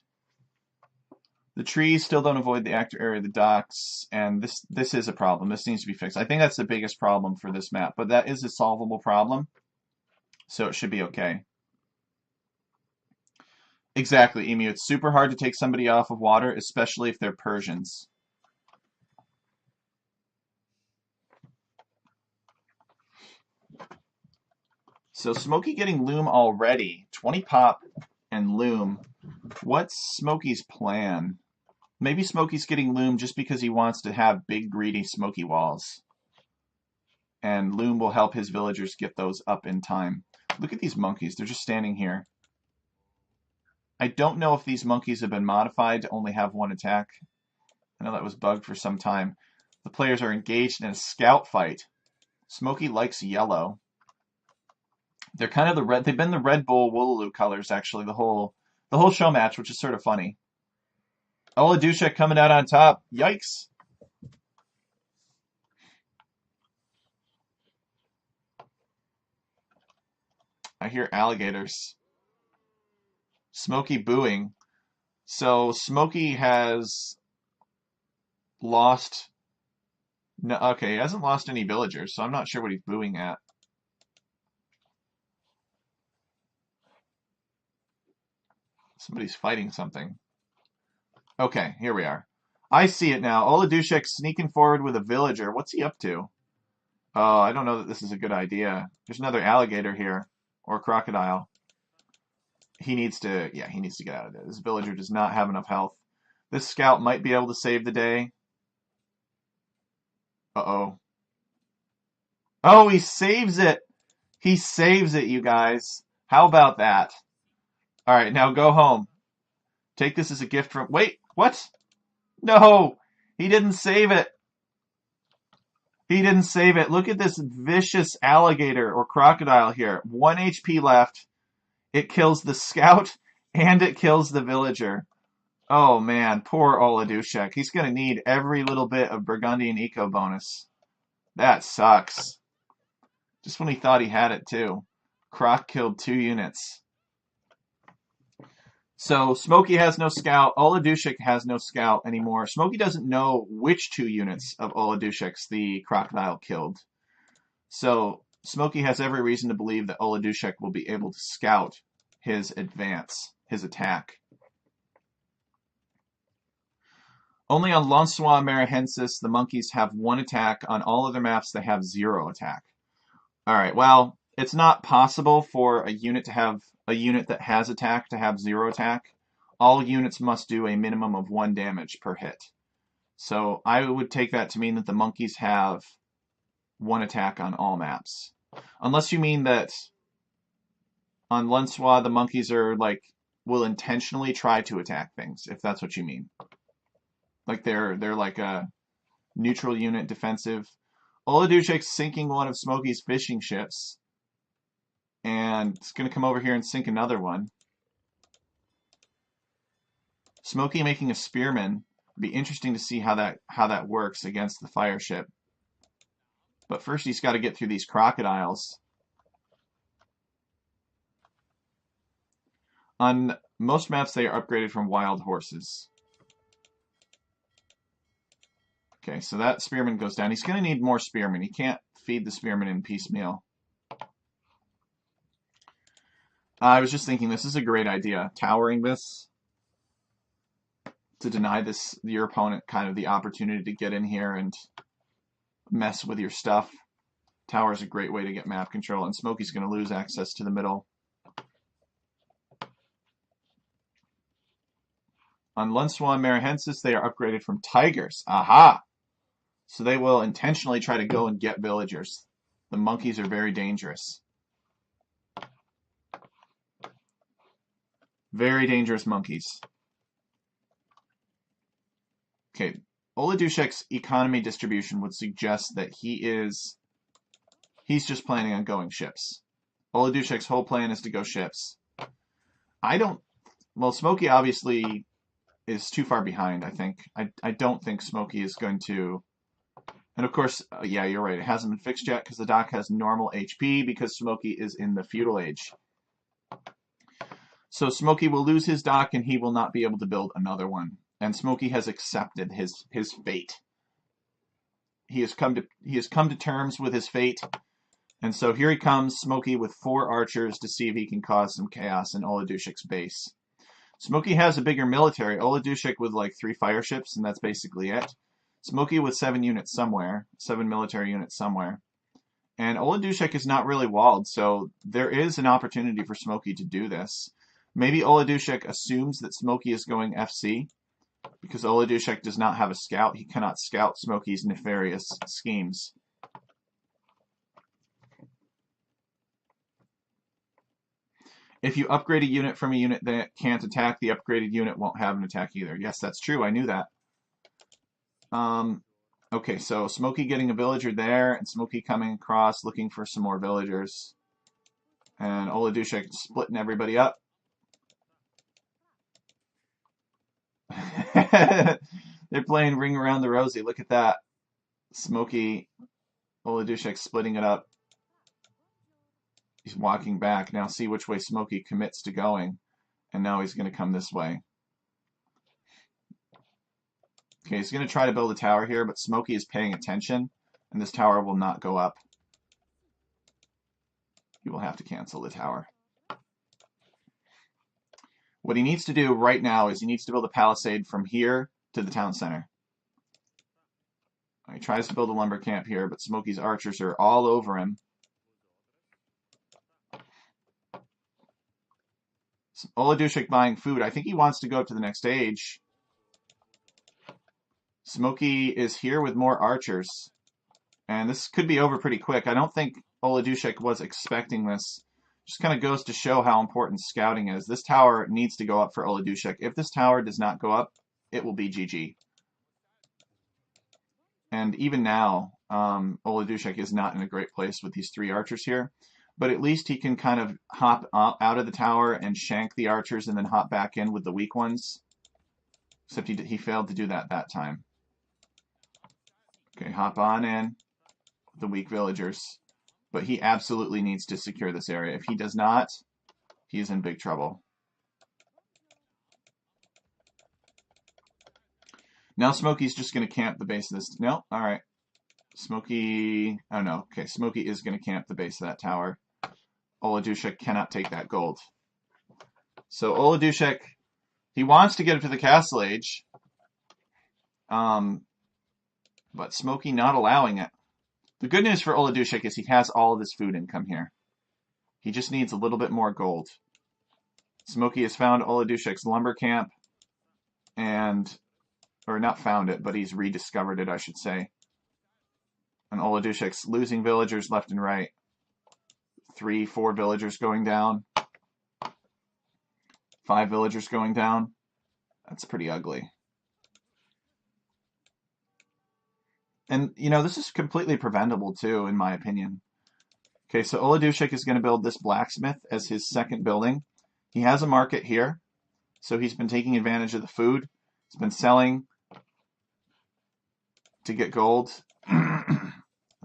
The trees still don't avoid the active area of the docks, and this is a problem. This needs to be fixed. I think that's the biggest problem for this map, but that is a solvable problem, so it should be okay. Exactly, Emu. It's super hard to take somebody off of water, especially if they're Persians. So Smokey getting Loom already. 20 pop and Loom. What's Smokey's plan? Maybe Smokey's getting Loom just because he wants to have big, greedy Smokey walls. And Loom will help his villagers get those up in time. Look at these monkeys. They're just standing here. I don't know if these monkeys have been modified to only have 1 attack. I know that was bugged for some time. The players are engaged in a scout fight. Smokey likes yellow. They're kind of the red. They've been the Red Bull Woolaloo colors actually the whole show match, which is sort of funny. Oladushek coming out on top. Yikes! I hear alligators. Smokey booing. So Smokey has lost. No, okay, he hasn't lost any villagers, so I'm not sure what he's booing at. Somebody's fighting something. Okay, here we are. I see it now. Oladushek sneaking forward with a villager. What's he up to? Oh, I don't know that this is a good idea. There's another alligator here. Or crocodile. He needs to get out of there. This villager does not have enough health. This scout might be able to save the day. Uh-oh. Oh, he saves it. He saves it, you guys. How about that? All right, now go home. Take this as a gift from... Wait, what? No, he didn't save it. He didn't save it. Look at this vicious alligator or crocodile here. 1 HP left. It kills the scout and it kills the villager. Oh man, poor Oladushek. He's going to need every little bit of Burgundian eco bonus. That sucks. Just when he thought he had it too. Croc killed 2 units. So Smokey has no scout. Oladushek has no scout anymore. Smokey doesn't know which 2 units of Oladushek's the crocodile killed. So Smokey has every reason to believe that Oladushek will be able to scout his advance, his attack. Only on Lançois Marihensis, the monkeys have 1 attack. On all other maps, they have 0 attack. All right, well, it's not possible for a unit to have a unit that has attack to have 0 attack. All units must do a minimum of 1 damage per hit. So I would take that to mean that the monkeys have 1 attack on all maps. Unless you mean that on Lançois, the monkeys are like, will intentionally try to attack things, if that's what you mean. Like they're like a neutral unit defensive. Oladushek's sinking one of Smokey's fishing ships. And it's going to come over here and sink another one. Smokey making a spearman. It'd be interesting to see how that works against the fire ship. But first he's got to get through these crocodiles. On most maps they are upgraded from wild horses. Okay, so that spearman goes down. He's going to need more spearmen. He can't feed the spearmen in piecemeal. I was just thinking this is a great idea. Towering this to deny your opponent kind of the opportunity to get in here and mess with your stuff. Tower is a great way to get map control, and Smokey's going to lose access to the middle. On Lançois Marihensis, they are upgraded from tigers. Aha! So they will intentionally try to go and get villagers. The monkeys are very dangerous. Very dangerous monkeys. Okay, Oladushek's economy distribution would suggest that he's just planning on going ships. Oladushek's whole plan is to go ships. Well, Smokey obviously is too far behind, I think. I don't think Smokey is going to... And of course, yeah, you're right. It hasn't been fixed yet because the dock has normal HP because Smokey is in the feudal age. So Smokey will lose his dock and he will not be able to build another one. And Smokey has accepted his fate. He has come to terms with his fate. And so here he comes, Smokey with 4 archers to see if he can cause some chaos in Oladushek's base. Smokey has a bigger military. Oladushek with like 3 fire ships, and that's basically it. Smokey with 7 units somewhere, 7 military units somewhere. And Oladushek is not really walled, so there is an opportunity for Smokey to do this. Maybe Oladushek assumes that Smokey is going FC, because Oladushek does not have a scout. He cannot scout Smokey's nefarious schemes. If you upgrade a unit from a unit that can't attack, the upgraded unit won't have an attack either. Yes, that's true. I knew that. Okay, so Smokey getting a villager there, and Smokey coming across looking for some more villagers. And Oladushek splitting everybody up. They're playing Ring Around the Rosie. Look at that. Smokey, Oladushek splitting it up. He's walking back. Now see which way Smokey commits to going. And now he's going to come this way. Okay, he's going to try to build a tower here, but Smokey is paying attention, and this tower will not go up. He will have to cancel the tower. What he needs to do right now is he needs to build a palisade from here to the town center. He tries to build a lumber camp here, but Smokey's archers are all over him. Oladushek buying food. I think he wants to go up to the next stage. Smokey is here with more archers. And this could be over pretty quick. I don't think Oladushek was expecting this. Just kind of goes to show how important scouting is. This tower needs to go up for Oladushek. If this tower does not go up, it will be GG. And even now, Oladushek is not in a great place with these 3 archers here. But at least he can kind of hop out of the tower and shank the archers and then hop back in with the weak ones. Except he failed to do that time. Okay, hop on in with the weak villagers. But he absolutely needs to secure this area. If he does not, he's in big trouble. Now Smokey's just going to camp the base of this. No, all right. Smokey, oh no, okay, Smokey is going to camp the base of that tower. Oladushek cannot take that gold. So Oladushek, he wants to get up to the castle age, but Smokey not allowing it. The good news for Oladushek is he has all of his food income here. He just needs a little bit more gold. Smokey has found Oladushek's lumber camp, or not found it, but he's rediscovered it, I should say. And Oladushek's losing villagers left and right. 3, 4 villagers going down. 5 villagers going down. That's pretty ugly. And, you know, this is completely preventable, too, in my opinion. Okay, so Oladushek is going to build this blacksmith as his second building. He has a market here, so he's been taking advantage of the food. He's been selling to get gold.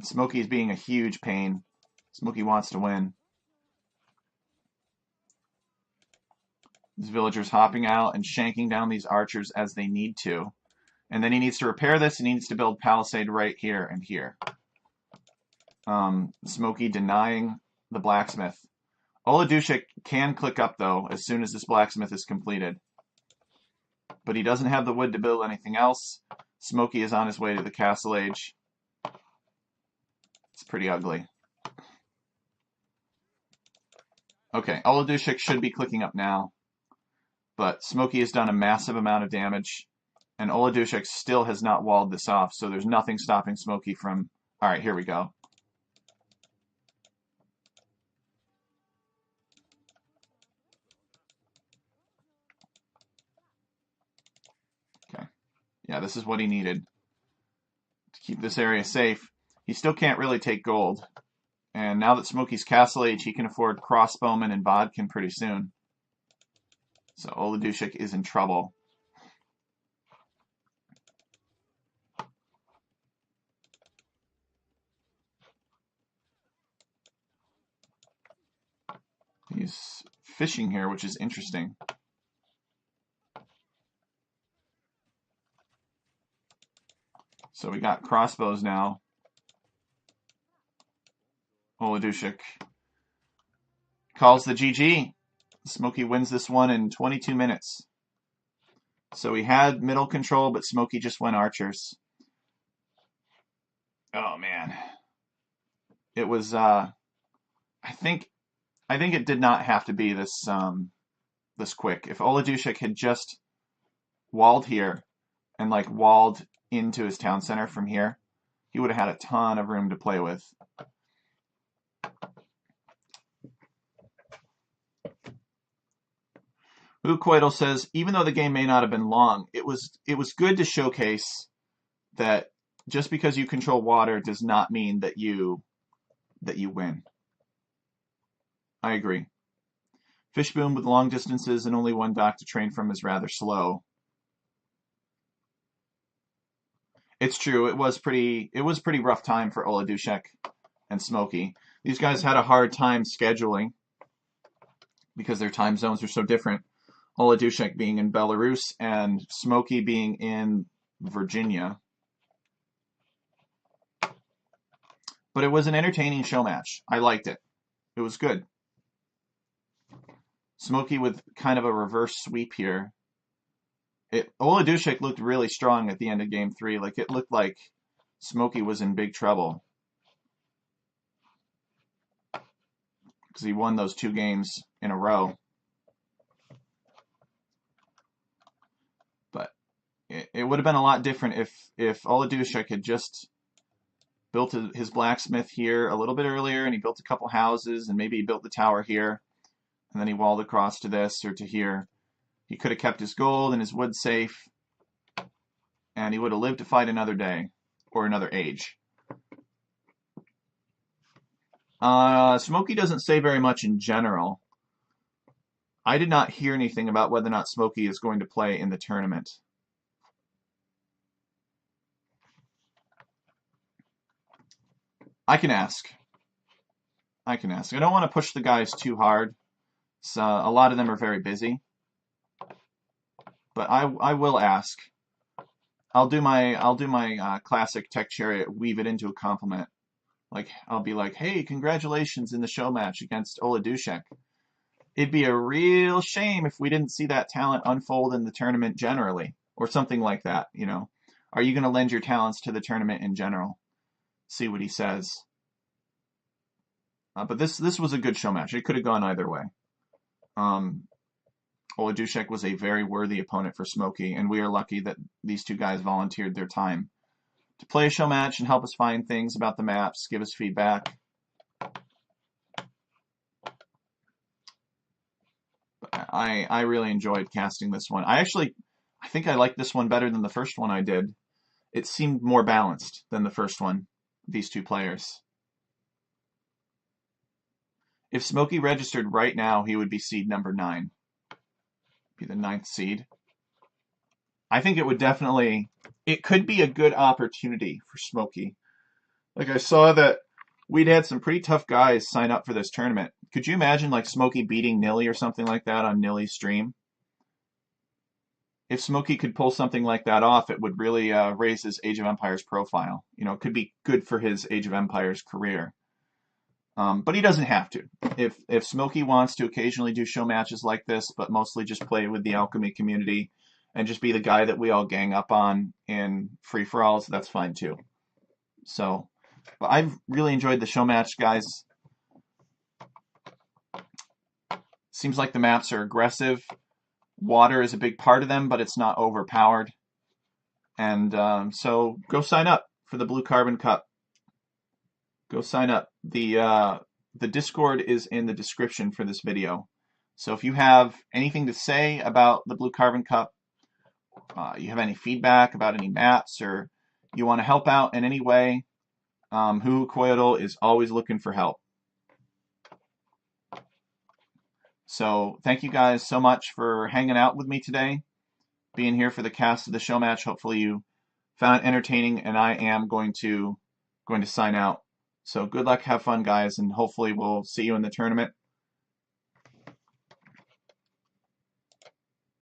Smokey's being a huge pain. Smokey wants to win. These villagers hopping out and shanking down these archers as they need to. And then he needs to repair this, and he needs to build palisade right here and here. Smokey denying the blacksmith. Oladushek can click up, though, as soon as this blacksmith is completed. But he doesn't have the wood to build anything else. Smokey is on his way to the castle age. It's pretty ugly. Okay, Oladushek should be clicking up now. But Smokey has done a massive amount of damage. And Oladushek still has not walled this off, so there's nothing stopping Smokey from... Alright, here we go. Okay. Yeah, this is what he needed to keep this area safe. He still can't really take gold. And now that Smokey's castle age, he can afford crossbowmen and bodkin pretty soon. So Oladushek is in trouble. He's fishing here, which is interesting. So we got crossbows now. Oladushek calls the GG. Smokey wins this one in 22 minutes. So he had middle control, but Smokey just went archers. Oh man. It was I think it did not have to be this this quick. If Oladushek had just walled here and like walled into his town center from here, he would have had a ton of room to play with. Ukoidal says, even though the game may not have been long, it was good to showcase that just because you control water does not mean that you win. I agree. Fishboom with long distances and only one dock to train from is rather slow. It's true. It was pretty rough time for Oladushek and Smokey. These guys had a hard time scheduling because their time zones are so different. Oladushek being in Belarus and Smokey being in Virginia. But it was an entertaining show match. I liked it. It was good. Smokey with kind of a reverse sweep here. Oladushek looked really strong at the end of game 3. Like it looked like Smokey was in big trouble. Because he won those 2 games in a row. But it would have been a lot different if Oladushek had just built his blacksmith here a little bit earlier, and he built a couple houses, and maybe he built the tower here, and then he walled across to this or to here. He could have kept his gold and his wood safe, and he would have lived to fight another day or another age. Smokey doesn't say very much in general. I did not hear anything about whether or not Smokey is going to play in the tournament. I can ask. I don't want to push the guys too hard. So a lot of them are very busy. But I will ask. I'll do my classic tech chariot, weave it into a compliment. Like I'll be like, hey, congratulations in the show match against Oladushek. It'd be a real shame if we didn't see that talent unfold in the tournament generally, or something like that, you know. Are you going to lend your talents to the tournament in general? See what he says. But this was a good show match. It could have gone either way. Oladushek was a very worthy opponent for Smokey, and we are lucky that these two guys volunteered their time to play a show match and help us find things about the maps, give us feedback. I really enjoyed casting this one. I think I liked this one better than the first one I did. It seemed more balanced than the first one, these two players. If Smokey registered right now, he would be seed number 9. Be the 9th seed. I think it would definitely, it could be a good opportunity for Smokey. Like I saw that we'd had some pretty tough guys sign up for this tournament. Could you imagine like Smokey beating Nilly or something like that on Nilly's stream? If Smokey could pull something like that off, it would really raise his Age of Empires profile. You know, it could be good for his Age of Empires career. But he doesn't have to. If Smokey wants to occasionally do show matches like this, but mostly just play with the alchemy community and just be the guy that we all gang up on in free-for-alls, that's fine too. So, but I've really enjoyed the show match, guys. Seems like the maps are aggressive. Water is a big part of them, but it's not overpowered. And so go sign up for the Blue Carbon Cup. Go sign up. The Discord is in the description for this video. So if you have anything to say about the Blue Carbon Cup, you have any feedback about any maps, or you want to help out in any way, Huhukoyotl is always looking for help. So thank you guys so much for hanging out with me today, being here for the cast of the show match. Hopefully you found it entertaining, and I am going to sign out. So good luck, have fun, guys, and hopefully we'll see you in the tournament.